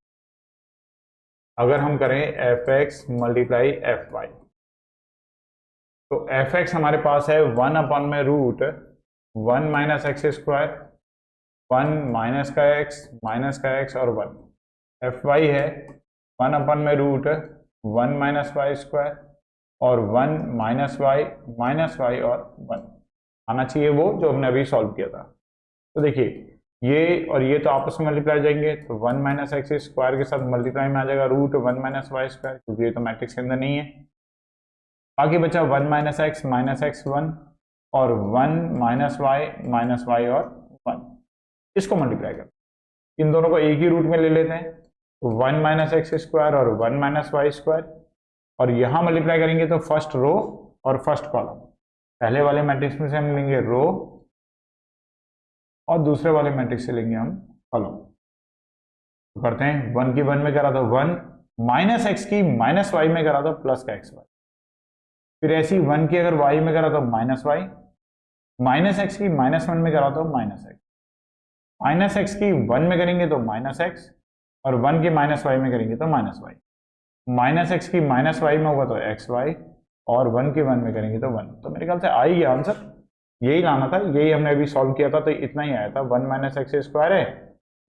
अगर हम करें f x multiply f y, तो एफ एक्स हमारे पास है 1 अपॉन में root 1 minus x square, 1 minus का एक्स और 1। एफ वाई है 1 अपॉन में रूट 1 माइनस वाई स्क्वायर और 1 माइनस वाई और 1 आना चाहिए वो जो हमने अभी सॉल्व किया था। तो देखिए ये और ये तो आपस में मल्टीप्लाई जाएंगे, तो 1 माइनस एक्स स्क्वायर के साथ मल्टीप्लाई में आ जाएगा रूट 1 माइनस वाई स्क्वायर, क्योंकि ये तो मैट्रिक्स के अंदर नहीं है। बाकी बचा 1 माइनस एक्स 1 और 1 माइनस वाई और 1, इसको मल्टीप्लाई कर, इन दोनों को एक ही रूट में ले लेते हैं, तो 1 माइनस एक्स स्क्वायर और 1 माइनस वाई स्क्वायर, और यहां मल्टीप्लाई करेंगे तो फर्स्ट रो और फर्स्ट कॉलम, पहले वाले मैट्रिक्स में से हम लेंगे रो और दूसरे वाले मैट्रिक्स से लेंगे हम कॉलम। तो करते हैं 1 की 1 में करा तो 1, माइनस एक्स की माइनस वाई में करा तो प्लस का एक्स वाई, फिर ऐसी 1 की अगर वाई में करा तो माइनस वाई, माइनस एक्स की माइनस 1 में करा तो माइनस एक्स, माइनस एक्स की 1 में करेंगे तो माइनस एक्स, और 1 की माइनस वाई में करेंगे तो माइनस वाई, माइनस एक्स की माइनस वाई में होगा तो एक्स वाई, और 1 की 1 में करेंगे तो 1। तो मेरे ख्याल से आ ही गया आंसर, यही लाना था, यही हमने अभी सॉल्व किया था, तो इतना ही आया था। 1 माइनस एक्स स्क्वायर है,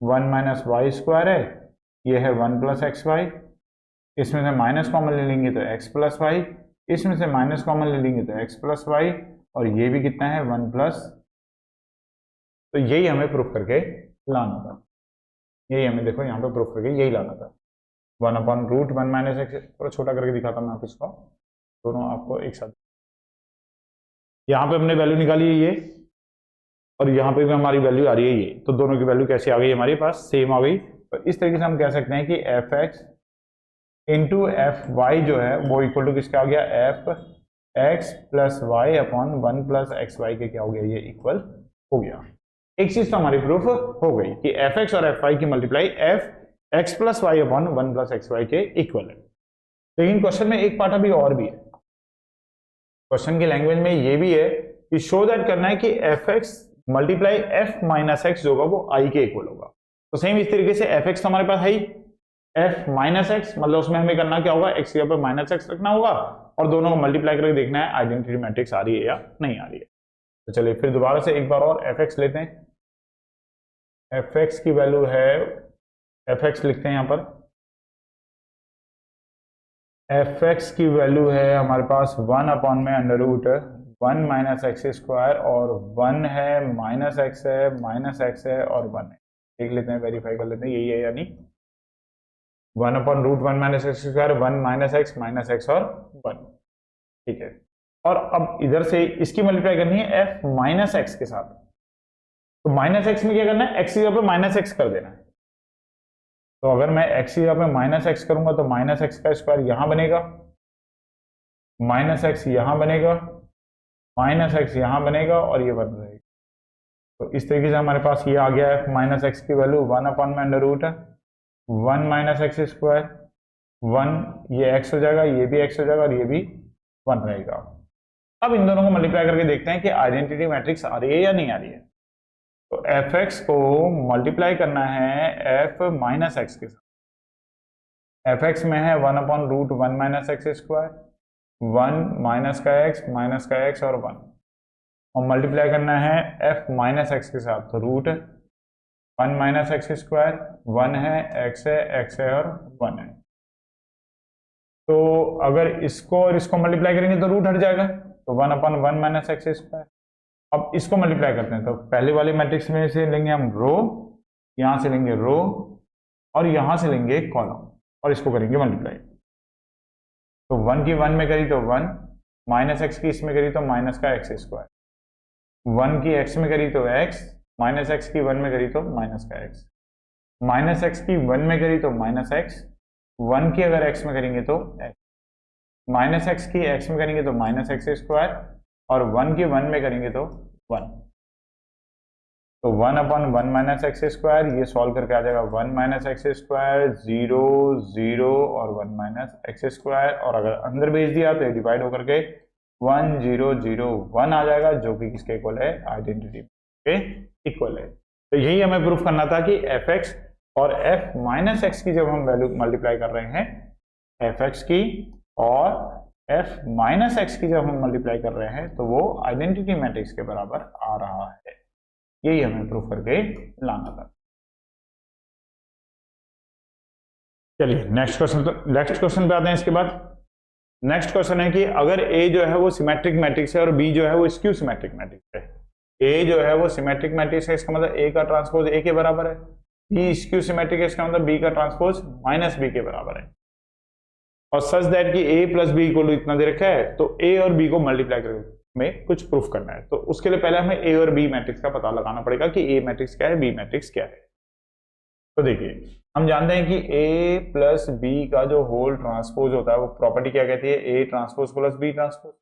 1 माइनस वाई स्क्वायर है, ये है 1 प्लस एक्स वाई, इसमें से माइनस कॉमन ले लेंगे तो एक्स प्लस वाई, इसमें से माइनस कॉमन ले लेंगे तो एक्स प्लस वाई, और ये भी कितना है 1 प्लस। तो यही हमें प्रूफ करके लाना था, यही हमें देखो यहाँ पे प्रूफ करके यही लाना था। 1/√1 माइनस एक्स, थोड़ा छोटा करके दिखाता मैं आप इसको, दोनों आपको एक साथ। यहाँ पे हमने वैल्यू निकाली है ये, और यहाँ पे भी हमारी वैल्यू आ रही है ये, तो दोनों की वैल्यू कैसे आ गई हमारे पास, सेम आ गई। तो इस तरीके से हम कह सकते हैं कि f x into f y जो है वो इक्वल टू किसका आ गया, f x plus y upon 1 plus x y के क्या हो गया, ये इक्वल हो गया। एक चीज तो हमारी प्रूफ हो गई कि एफ एक्स और एफ वाई की multiply f x plus y upon 1 plus x y के इक्वल है। लेकिन क्वेश्चन में एक पार्ट अभी और भी है, क्वेश्चन की लैंग्वेज में ये भी है कि शो दैट करना है कि f x multiply F minus x जो होगा वो आई के इक्वल होगा। तो सेम इस तरीके से एफ एक्स तो हमारे पास है ही, एफ माइनस एक्स मतलब उसमें हमें करना क्या होगा, एक्स की जगह पर माइनस एक्स रखना होगा, और दोनों को मल्टीप्लाई करके देखना है आइडेंटिटी मैट्रिक्स आ रही है या नहीं आ रही है। तो चलिए फिर दोबारा से एक बार और एफ एक्स लेते हैं। एफ एक्स की वैल्यू है, एफ एक्स लिखते हैं यहाँ पर, एफ एक्स की वैल्यू है हमारे पास 1 अपॉन में √1 माइनस एक्स स्क्वायर, और 1 है माइनस एक्स है और 1 है। देख लेते हैं, वेरीफाई कर लेते हैं यही है या नहीं। 1/√1 minus x square, 1 minus x और 1, ठीक है। और अब इधर से इसकी मल्टीप्लाई करनी है एफ माइनस एक्स के साथ, तो माइनस एक्स में क्या करना है, एक्स की जगह पे माइनस एक्स कर देना है। तो अगर मैं एक्स की जगह पे माइनस एक्स करूंगा तो माइनस एक्स का स्क्वायर यहां बनेगा, माइनस एक्स यहां बनेगा, माइनस एक्स यहां बनेगा, और ये बन रहेगा। तो इस तरीके से हमारे पास ये आ गया है माइनस एक्स की वैल्यू 1 अपॉन में √1 माइनस एक्स स्क्वायर, 1 ये एक्स हो जाएगा, ये भी एक्स हो जाएगा, और ये भी 1 रहेगा। अब इन दोनों को मल्टीप्लाई करके देखते हैं कि आइडेंटिटी मैट्रिक्स आ रही है या नहीं आ रही है। तो एफ एक्स को मल्टीप्लाई करना है एफ माइनस एक्स के साथ। एफ एक्स में है 1/√1 माइनस एक्स स्क्वायर, 1 माइनस का एक्स और 1, और मल्टीप्लाई करना है एफ माइनस एक्स के साथ, तो √1 माइनस एक्स स्क्वायर, 1 है एक्स है और 1 है। तो अगर इसको और इसको मल्टीप्लाई करेंगे तो रूट हट जाएगा, तो 1/1 माइनस एक्स स्क्वायर। अब इसको मल्टीप्लाई करते हैं, तो पहले वाले मैट्रिक्स में से लेंगे हम रो, यहां से लेंगे रो, और यहां से लेंगे कॉलम, और इसको करेंगे मल्टीप्लाई। तो 1 की 1 में करी तो 1, माइनस एक्स की इसमें करी तो माइनस का एक्स स्क्वायर, 1 की एक्स में करी तो एक्स, माइनस एक्स की 1 में करी तो माइनस का एक्स, माइनस एक्स की 1 में करी तो माइनस एक्स, 1 की अगर एक्स में करेंगे तो एक्स, माइनस एक्स की एक्स में करेंगे तो माइनस एक्स स्क्वायर, और 1 की 1 में करेंगे तो 1। तो 1/1 माइनस एक्स स्क्वायर, ये सॉल्व करके आ जाएगा 1 माइनस एक्स स्क्वायर, 0 0 और 1 माइनस एक्स स्क्वायर, और अगर अंदर भेज दिया तो ये डिवाइड होकर के 1 0 0 1 आ जाएगा, जो कि किसके इक्वल है, आइडेंटिटी के इक्वल है। तो यही हमें प्रूफ करना था कि एफ एक्स और एफ माइनस एक्स की जब हम वैल्यू मल्टीप्लाई कर रहे हैं, एफ एक्स की और एफ माइनस एक्स की जब हम मल्टीप्लाई कर रहे हैं, तो वो आइडेंटिटी मैट्रिक्स के बराबर आ रहा है। यही हमें प्रूफ करके लाना था। चलिए नेक्स्ट क्वेश्चन पे आते हैं। इसके बाद नेक्स्ट क्वेश्चन है कि अगर ए जो है वो सिमेट्रिक मैट्रिक्स है और बी जो है वो स्क्यू सिमेट्रिक मैट्रिक्स है। ए जो है वो सिमेट्रिक मैट्रिक्स है, इसका मतलब ए का ट्रांसपोज ए के बराबर है। बी स्क्यू सिमेट्रिक है, इसका मतलब बी का ट्रांसपोज माइनस बी के बराबर है। और सच दैट कि ए प्लस बी इक्वल टू इतना दे रखा है, तो ए और बी को मल्टीप्लाई करके में कुछ प्रूफ करना है। तो उसके लिए पहले हमें ए और बी मैट्रिक्स का पता लगाना पड़ेगा कि ए मैट्रिक्स क्या है, बी मैट्रिक्स क्या है। तो देखिए हम जानते हैं कि ए प्लस बी का जो होल ट्रांसपोज होता है वो प्रॉपर्टी क्या कहती है, A transpose plus B transpose.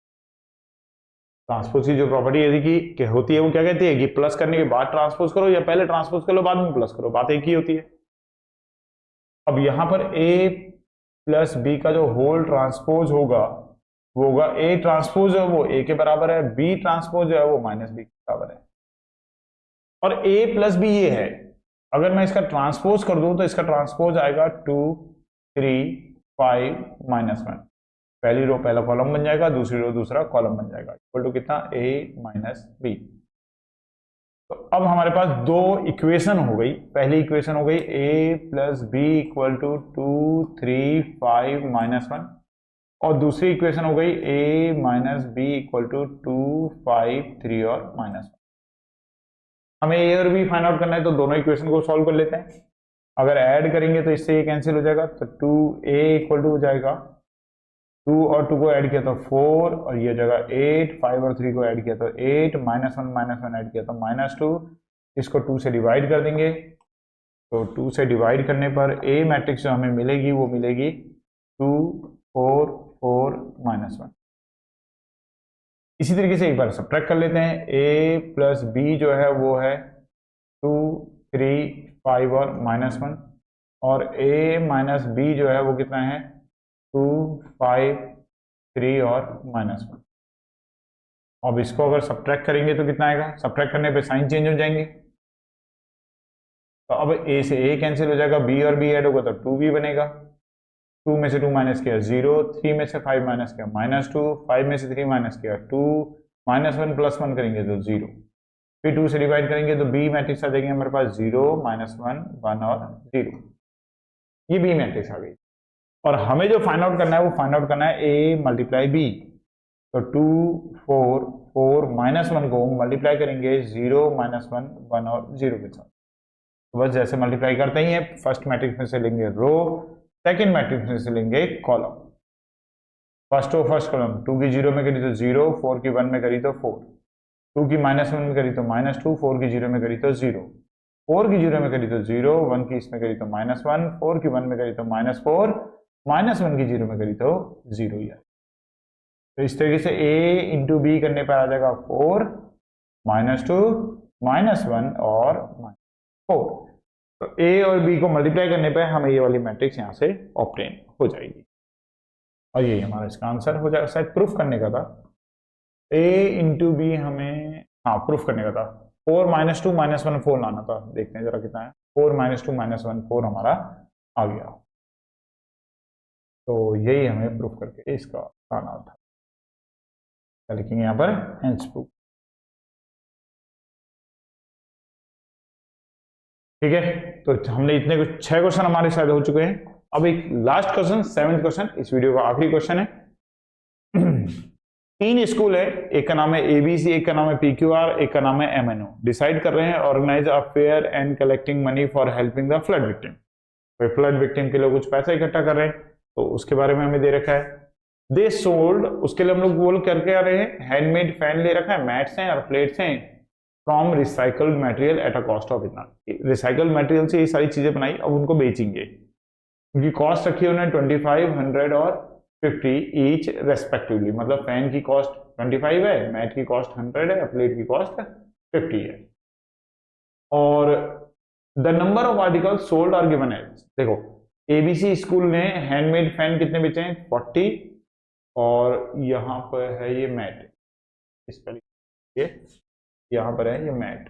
Transpose की जो प्रॉपर्टी यदि की होती है वो क्या कहती है कि प्लस करने के बाद ट्रांसपोज करो या पहले ट्रांसपोज कर लो बाद में प्लस करो, बात एक ही होती है। अब यहां पर ए प्लस बी का जो होल ट्रांसपोज होगा वो होगा ए ट्रांसपोज है वो ए के बराबर है, बी ट्रांसपोज है वो माइनस बी के बराबर है, और ए प्लस बी ये है। अगर मैं इसका ट्रांसपोज कर दूं तो इसका ट्रांसपोज आएगा 2 3 5 -1। पहली रो पहला कॉलम बन जाएगा, दूसरी रो दूसरा कॉलम बन जाएगा, इक्वल टू कितना a माइनस बी। तो अब हमारे पास दो इक्वेशन हो गई। पहली इक्वेशन हो गई a plus b equal to 2 3 5 -1, और दूसरी इक्वेशन हो गई a minus b equal to 2 5 3 और -1। हमें a और b फाइंड आउट करना है तो दोनों इक्वेशन को सॉल्व कर लेते हैं। अगर ऐड करेंगे तो इससे ये कैंसिल हो जाएगा, तो 2a इक्वल टू हो जाएगा 2 और 2 को ऐड किया तो 4, और ये जगह 8, 5 और 3 को ऐड किया तो 8, -1 ऐड किया तो -2। इसको 2 से डिवाइड कर देंगे, तो 2 से डिवाइड करने पर ए मैट्रिक्स जो हमें मिलेगी वो मिलेगी 2 4 4 -1। इसी तरीके से एक बार सब्ट्रैक्ट कर लेते हैं। a प्लस बी जो है वो है 2 3 5 और -1, और a माइनस बी जो है वो कितना है 2 5 3 और -1। अब इसको अगर सब्ट्रैक्ट करेंगे तो कितना आएगा, सब्ट्रैक्ट करने पे साइन चेंज हो जाएंगे, तो अब a से a कैंसिल हो जाएगा, b और b ऐड होगा तो 2b बनेगा। 2 में से 2 माइनस किया 0, 3 में से 5 माइनस किया -2, 5 में से 3 माइनस किया 2, -1 प्लस 1 करेंगे तो 0, फिर 2 से डिवाइड करेंगे तो b मैट्रिक्स आ जाएगी हमारे पास 0 -1 1 और 0। ये b मैट्रिक्स आ गई, और हमें जो फाइंड आउट करना है वो फाइंड आउट करना है a मल्टीप्लाई b। तो 2 4 4 -1 को मल्टीप्लाई करेंगे 0 -1 1 और 0 के साथ। तो बस जैसे मल्टीप्लाई करते ही है, फर्स्ट मैट्रिक्स में से लेंगे रो, सेकंड मैट्रिक्स में से लेंगे column. First row first column, 2 की 0 में करी तो 0, 4 की 1 में करी तो 4, 2 की -1 में करी तो -2, 4 की 0 में करी तो 0, 4 की 0 में करी तो 0, 1 की इसमें करी तो -1, 4 की 1 में करी तो -4, -1 की 0 में करी तो 0 ही है। तो इस तरीके से a इंटू बी करने पर आ जाएगा 4 -2 -1 और -4। तो a और b को मल्टीप्लाई करने पर हमें ये वाली मैट्रिक्स यहाँ से ऑब्टेन हो जाएगी, और यही हमारा इसका आंसर हो जाएगा। शायद प्रूफ करने का था, a इंटू बी हमें, हाँ प्रूफ करने का था। 4 -2 -1 4 लाना था, देखते हैं जरा कितना है। 4 -2 -1 4 हमारा आ गया, तो यही हमें प्रूफ करके इसका आना था। लिखेंगे यहाँ पर हेंस प्रूफ। ठीक है, तो हमने इतने कुछ 6 क्वेश्चन हमारे शायद हो चुके हैं। अब एक लास्ट क्वेश्चन, 7th क्वेश्चन, इस वीडियो का आखिरी क्वेश्चन है। 3 स्कूल है, एक का नाम है एबीसी, एक का नाम है पीक्यूआर, एक का नाम है एमएनओ। डिसाइड कर रहे हैं organise a fair and collecting money for helping the flood victim. तो फ्लड विक्टिम के लिए कुछ पैसा इकट्ठा कर रहे हैं, तो उसके बारे में हमें दे रखा है। दे सोल्ड, उसके लिए हम लोग बोल करके आ रहे हैं, हैंडमेड फैन ले रखा है, मैट्स हैं और प्लेट्स हैं, from recycled material at a cost of इतना। रिसाइकल्ड मटेरियल से ये सारी चीजें बनाई, अब उनको बेचेंगे। उनकी कॉस्ट रखी है उन्होंने 25, 100 और 50 ईच रेस्पेक्टिवली। मतलब फैन की कॉस्ट 25 है, मैट की कॉस्ट 100 है, प्लेट की कॉस्ट 50 है। और the number of article sold are given है। देखो एबीसी स्कूल ने हैंडमेड फैन कितने बेचे हैं 40, और यहाँ पर है ये मैट, इस पर ये यहाँ पर है ये मैट।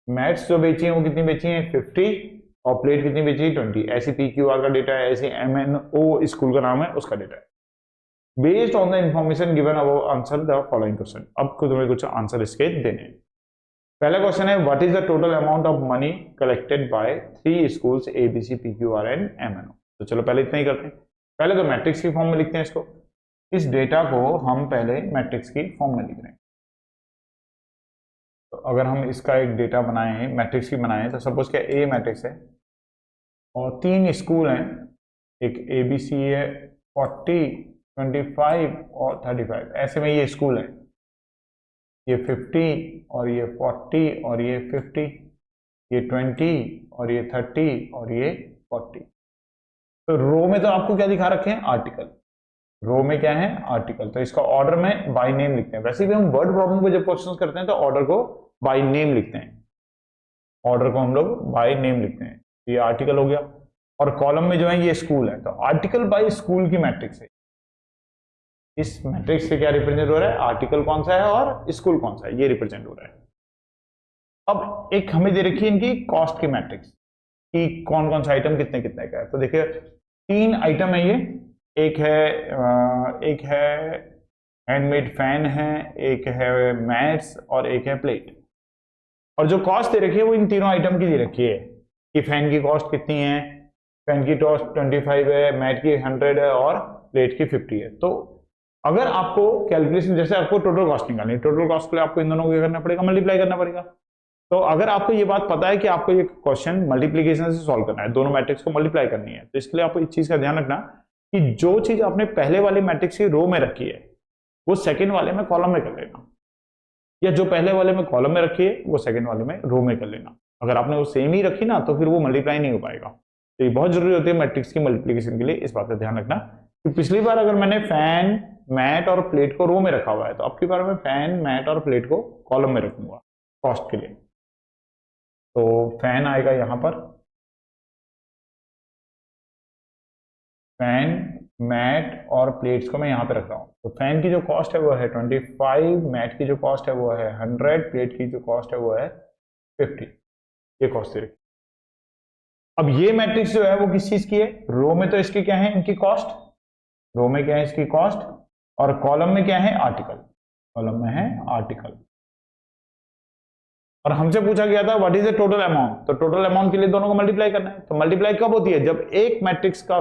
मैट्स जो बेची हैं वो कितनी बेची हैं 50, और प्लेट कितनी बेची है 20। ऐसी पीक्यूआर का डेटा है, ऐसी एमएनओ स्कूल का नाम है उसका डेटा है। Based on the information given अब आंसर द फॉलोइंग क्वेश्चन। अब तुम्हें कुछ आंसर इसके देने हैं। पहला क्वेश्चन है what is the total amount of money collected by 3 schools ABC PQR and MNO. तो चलो पहले इतना ही करते हैं। पहले तो मैट्रिक्स की फॉर्म में लिखते हैं इसको। इस डेटा को हम पहले मैट्रिक्स की फॉर्म में लिख रहे हैं। तो अगर हम इसका एक डेटा बनाए हैं, मैट्रिक्स की बनाए हैं, तो सपोज क्या ए मैट्रिक्स है और 3 स्कूल हैं, एक एबीसी है 40, 25 और 35। ऐसे में ये स्कूल है, ये 50 और ये 40 और ये 50, ये 20 और ये 30 और ये 40। तो रो में तो आपको क्या दिखा रखे हैं आर्टिकल, रो में क्या है आर्टिकल। तो इसका ऑर्डर में बाय नेम लिखते हैं। वैसे भी हम वर्ड प्रॉब्लम को जब क्वेश्चन करते हैं तो ऑर्डर को बाय नेम लिखते हैं, ऑर्डर को हम लोग बाय नेम लिखते हैं। ये आर्टिकल हो गया। और कॉलम में जो है ये स्कूल है, तो आर्टिकल बाय स्कूल की मैट्रिक्स है। इस मैट्रिक्स से क्या रिप्रेजेंट हो रहा है, आर्टिकल कौन सा है और स्कूल कौन सा है, ये रिप्रेजेंट हो रहा है। अब एक हमें दे रखी है इनकी कॉस्ट की मैट्रिक्स कि कौन कौन सा आइटम कितने कितने का है। तो देखिए 3 आइटम है ये, एक है हैंडमेड फैन है, एक है मैट्स और एक है प्लेट। और जो कॉस्ट दे रखी है वो इन तीनों आइटम की दे रखी है कि फैन की कॉस्ट कितनी है, फैन की कॉस्ट 25 है, मैट की 100 है और प्लेट की 50 है। तो अगर आपको कैलकुलेशन, जैसे आपको टोटल कॉस्ट निकालनी है, टोटल कॉस्ट के लिए आपको इन दोनों को क्या करना पड़ेगा, मल्टीप्लाई करना पड़ेगा। तो अगर आपको ये बात पता है कि आपको ये क्वेश्चन मल्टीप्लीकेशन से सॉल्व करना है, दोनों मैट्रिक्स को मल्टीप्लाई करनी है, तो इसके लिए आपको इस चीज का ध्यान रखना कि जो चीज आपने पहले वाले मैट्रिक्स की रो में रखी है वो सेकंड वाले में कॉलम में कर लेना, या जो पहले वाले में कॉलम में रखी है वो सेकंड वाले में रो में कर लेना। अगर आपने वो सेम ही रखी ना तो फिर वो मल्टीप्लाई नहीं हो पाएगा। तो ये बहुत जरूरी होती है मैट्रिक्स की मल्टीप्लीकेशन के लिए, इस बात का ध्यान रखना कि पिछली बार अगर मैंने फैन, मैट और प्लेट को रो में रखा हुआ है, तो अब की बार मैं फैन, मैट और प्लेट को कॉलम में रखूंगा कॉस्ट के लिए। तो फैन आएगा यहां पर, फैन, मैट और प्लेट्स को मैं यहां पे रख रहा हूं। तो फैन की जो कॉस्ट है वो है 25, मैट की जो कॉस्ट है वो है 100, प्लेट की जो कॉस्ट है वो है 50। ये कॉस्ट है। अब ये मैट्रिक्स जो है वो किस चीज की है, रो में तो इसकी क्या है, इनकी कॉस्ट, रो में क्या है इसकी कॉस्ट, और कॉलम में क्या है, आर्टिकल, कॉलम में है आर्टिकल। और हमसे पूछा गया था what is the total amount, तो टोटल अमाउंट के लिए दोनों को मल्टीप्लाई करना है। तो मल्टीप्लाई कब होती है, जब एक मैट्रिक्स का,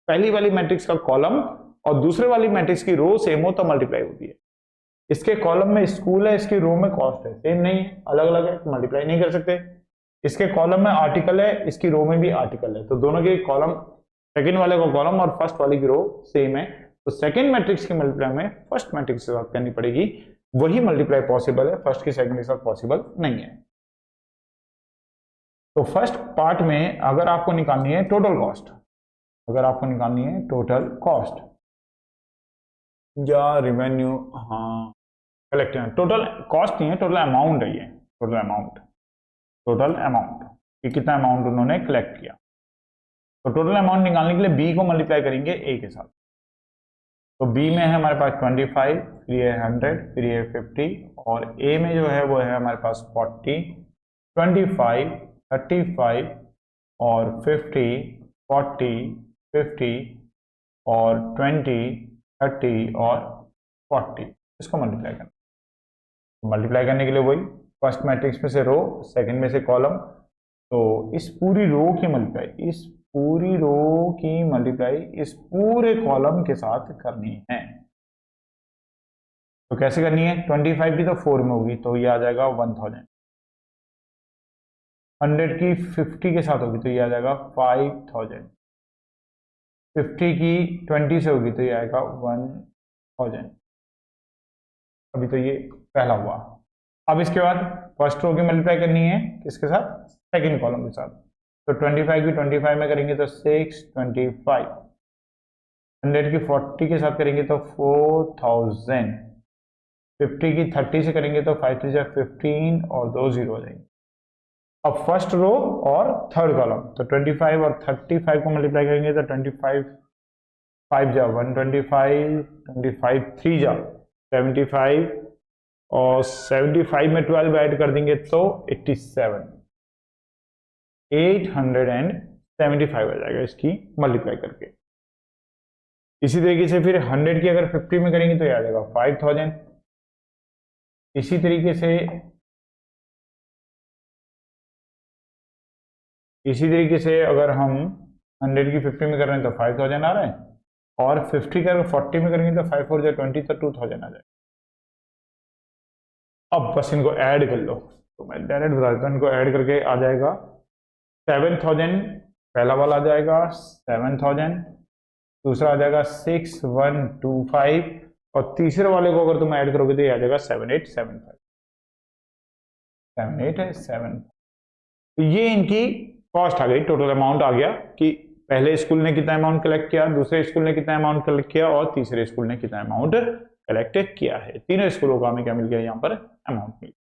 पहली वाली मैट्रिक्स का कॉलम और दूसरे वाली मैट्रिक्स की रो सेम हो तो मल्टीप्लाई होती है। इसके कॉलम में स्कूल है, इसकी रो में कॉस्ट है, सेम नहीं है, अलग अलग है, तो मल्टीप्लाई नहीं कर सकते। इसके कॉलम में आर्टिकल है, इसकी रो में भी आर्टिकल है, तो दोनों के कॉलम, सेकंड वाले का कॉलम और फर्स्ट वाले की रो सेम है, तो सेकंड मैट्रिक्स की मल्टीप्लाई में फर्स्ट मैट्रिक्स से बात करनी पड़ेगी, वही मल्टीप्लाई पॉसिबल है, फर्स्ट की सेकंड के साथ पॉसिबल नहीं है। तो फर्स्ट पार्ट में अगर आपको निकालनी है टोटल कॉस्ट, अगर आपको निकालनी है टोटल कॉस्ट या रेवेन्यू, हाँ कलेक्ट, टोटल कॉस्ट नहीं है, टोटल अमाउंट है ये, टोटल अमाउंट, टोटल अमाउंट कि कितना अमाउंट उन्होंने कलेक्ट किया। तो टोटल अमाउंट निकालने के लिए बी को मल्टीप्लाई करेंगे ए के साथ। तो बी में है हमारे पास 25, फिर ये 100, फिर ये 50, और ए में जो है वो है हमारे पास 40, 25, 35 और 50, 40, 50 और 20, 30 और 40, इसको मल्टीप्लाई करना। मल्टीप्लाई करने के लिए वही फर्स्ट मैट्रिक्स में से रो, सेकंड में से कॉलम, तो इस पूरी रो की मल्टीप्लाई, इस पूरी रो की मल्टीप्लाई इस पूरे कॉलम के साथ करनी है। तो कैसे करनी है, 25 की तो 4 में होगी तो ये आ जाएगा 1000, 100 की 50 के साथ होगी तो ये आ जाएगा 5000, 50 की 20 से होगी तो ये आएगा 1000। अभी तो ये पहला हुआ। अब इसके बाद फर्स्ट रो की मल्टीप्लाई करनी है किसके साथ, सेकंड कॉलम के साथ। तो 25 की 25 में करेंगे तो 625, 100 की 40 के साथ करेंगे तो 4000, 50 की 30 से करेंगे तो 5 3 15 और 2 0 हो जाएंगे। अब फर्स्ट रो और थर्ड कॉलम, तो 25 और 35 को मल्टीप्लाई करेंगे तो 25 5 जा 125, 25 3 जा 75 और 75 में 12 ऐड कर देंगे तो 87, 875 आ जाएगा इसकी मल्टीप्लाई करके। इसी तरीके से फिर 100 की अगर 50 में करेंगे तो ये आ जाएगा 5000। इसी तरीके से अगर हम 100 की 50 में कर रहे हैं तो 5000 आ रहा है, और 50 का अगर 40 में करेंगे तो 5 4 जा 20 तो 2000 आ जाएगा। अब बस इनको ऐड कर लो, तो मैं डायरेक्ट बता देता हूँ, इनको ऐड करके आ जाएगा 7000, पहला वाला आ जाएगा 7000, दूसरा आ जाएगा 6125, और तीसरे वाले को अगर तुम ऐड करोगे तो ये आ जाएगा 7875, 7875। तो ये इनकी कॉस्ट आ गई, टोटल अमाउंट आ गया कि पहले स्कूल ने कितना अमाउंट कलेक्ट किया, दूसरे स्कूल ने कितना अमाउंट कलेक्ट किया और तीसरे स्कूल ने कितना अमाउंट कलेक्ट किया है। तीनों स्कूलों का हमें क्या मिल गया, यहाँ पर अमाउंट मिल गया।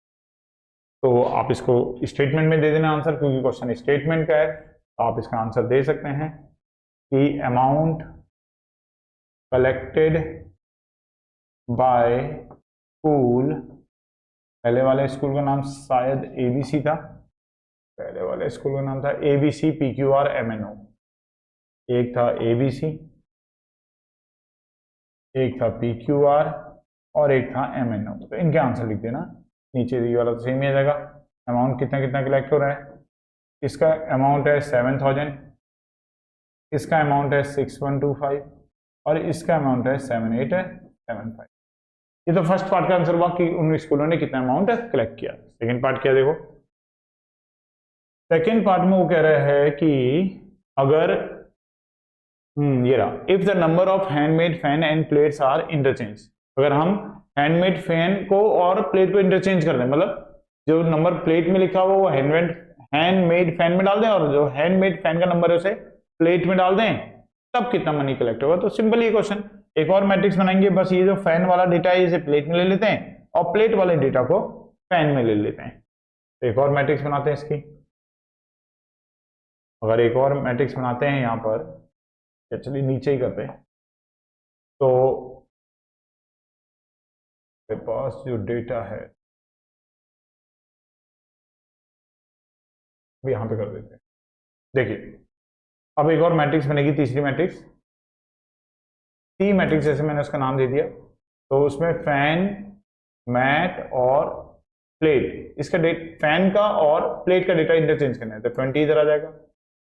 तो आप इसको स्टेटमेंट में दे देना आंसर, क्योंकि क्वेश्चन स्टेटमेंट का है। आप इसका आंसर दे सकते हैं कि अमाउंट कलेक्टेड बाय स्कूल, पहले वाले स्कूल का नाम शायद एबीसी था, पहले वाले स्कूल का नाम था एबीसी पीक्यूआर एमएनओ, एक था एबीसी, एक था पीक्यूआर और एक था एमएनओ। तो इनके आंसर लिख देना, नीचे दी वाला तो सेम ही आ जाएगा। अमाउंट कितना कितना कलेक्ट हो रहा है, इसका अमाउंट है 7000, इसका अमाउंट है 6125 और इसका अमाउंट है 7875। ये तो फर्स्ट पार्ट का आंसर हुआ कि उन स्कूलों ने कितना अमाउंट कलेक्ट किया। सेकेंड पार्ट क्या देखो, सेकेंड पार्ट में वो कह रहा है कि अगर ये रहा, if the number of handmade fan and plates are interchange, अगर हम हैंडमेड फैन को और प्लेट को इंटरचेंज कर दें, मतलब जो नंबर प्लेट में लिखा हुआ वो हैंडमेड फैन में डाल दें और जो हैंडमेड फैन का नंबर है उसे प्लेट में डाल दें, तब कितना मनी कलेक्ट होगा। तो सिंपल ये क्वेश्चन, एक और मैट्रिक्स बनाएंगे, बस ये जो फैन वाला डेटा है इसे प्लेट में ले लेते हैं और प्लेट वाले डेटा को फैन में ले लेते हैं। तो एक और मैट्रिक्स बनाते हैं इसकी, अगर एक और मैट्रिक्स बनाते हैं यहाँ पर, चलिए नीचे ही करते हैं, तो मेरे पास जो डेटा है भी यहां पे कर देते हैं। देखिए अब एक और मैट्रिक्स बनेगी, तीसरी मैट्रिक्स, टी मैट्रिक्स जैसे मैंने उसका नाम दे दिया। तो उसमें फैन, मैट और प्लेट, इसका फैन का और प्लेट का डेटा इंटरचेंज करना है। तो 20 इधर आ जाएगा,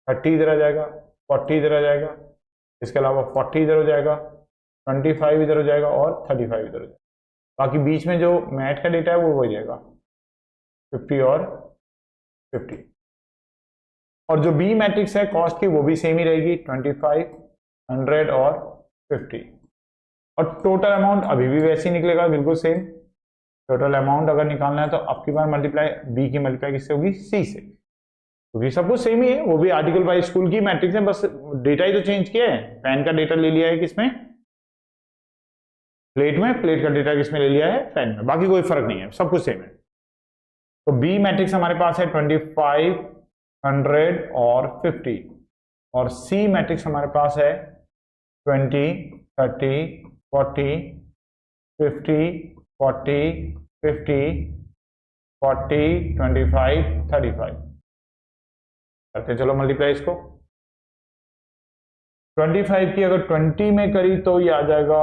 30 इधर आ जाएगा, 40 इधर आ जाएगा, इसके अलावा 40 इधर हो जाएगा, 25 इधर हो जाएगा और 35 इधर हो जाएगा। बाकी बीच में जो मैट का डेटा है वो हो जाएगा 50 और 50। और जो बी मैट्रिक्स है कॉस्ट की वो भी सेम ही रहेगी, 25, 100 और 50। और टोटल अमाउंट अभी भी वैसे ही निकलेगा, बिल्कुल सेम। टोटल अमाउंट अगर निकालना है तो आपकी बार मल्टीप्लाई बी की मल्टीप्लाई किससे होगी, सी से, क्योंकि सब कुछ सेम ही है। वो भी आर्टिकल बाय स्कूल की मैट्रिक्स है, बस डेटा ही तो चेंज किया है। फैन का डेटा ले लिया है किसमें, प्लेट में, प्लेट का डेटा किसमें ले लिया है, फैन में, बाकी कोई फर्क नहीं है, सब कुछ सेम है। तो बी मैट्रिक्स हमारे पास है 25, 100 और 50, और सी मैट्रिक्स हमारे पास है 20, 30, 40, 50, 40, 50, 40, 25, 35। करते चलो मल्टीप्लाई इसको। 25 की अगर 20 में करी तो ये आ जाएगा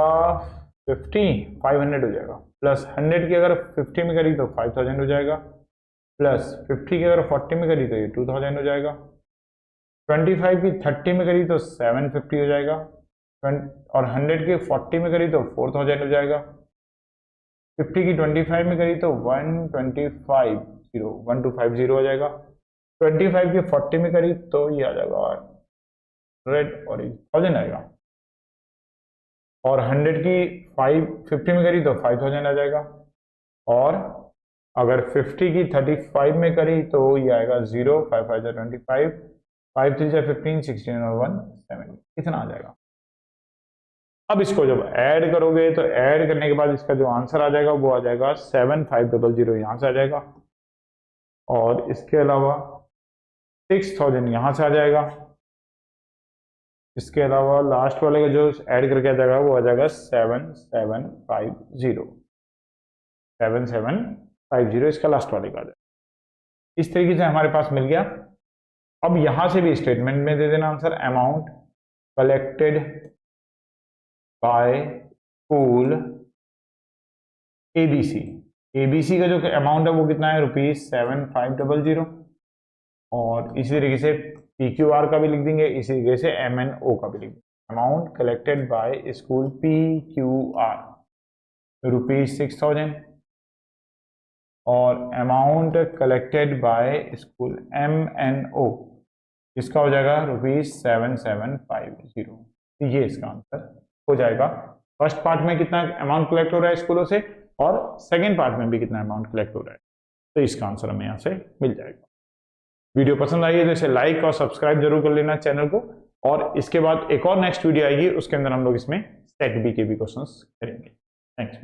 50, 500 हो जाएगा, प्लस 100 की अगर 50 में करी तो 5000 हो जाएगा, प्लस 50 की अगर 40 में करी तो ये 2000 हो जाएगा, 25 की 30 में करी तो 750 हो जाएगा, और 100 की 40 में करी तो 4000 हो जाएगा, 50 की 25 में करी तो 1250 हो जाएगा, 25 की 40 में करी तो ये आ जाएगा 100 और 1000 आएगा, और 100 की 50 में करी तो 5000 आ जाएगा, और अगर 50 की 35 में करी तो ये आएगा 0, 5 5 25, 5 3 15, 16 और 1 7, इतना आ जाएगा। अब इसको जब ऐड करोगे तो ऐड करने के बाद इसका जो आंसर आ जाएगा वो आ जाएगा 7500, यहाँ से आ जाएगा, और इसके अलावा 6000 यहाँ से आ जाएगा, इसके अलावा लास्ट वाले का जो ऐड करके आ जाएगा वो आ जाएगा 7750, इसका लास्ट वाले का आ जाएगा। इस तरीके से हमारे पास मिल गया। अब यहां से भी स्टेटमेंट में दे देना answer, amount collected by school ABC, ABC का जो अमाउंट है वो कितना है, ₹7500, और इसी तरीके से PQR का भी लिख देंगे, इसी तरीके से MNO का भी लिख देंगे। Amount collected by school PQR ₹6000, और amount collected by school MNO इसका हो जाएगा ₹7750। तो ये इसका आंसर हो जाएगा। फर्स्ट पार्ट में कितना अमाउंट कलेक्ट हो रहा है स्कूलों से, और सेकेंड पार्ट में भी कितना अमाउंट कलेक्ट हो रहा है, तो इसका आंसर हमें यहाँ से मिल जाएगा। वीडियो पसंद आई है तो इसे लाइक और सब्सक्राइब जरूर कर लेना चैनल को, और इसके बाद एक और नेक्स्ट वीडियो आएगी, उसके अंदर हम लोग इसमें सेट बी के भी क्वेश्चंस करेंगे। थैंक्स।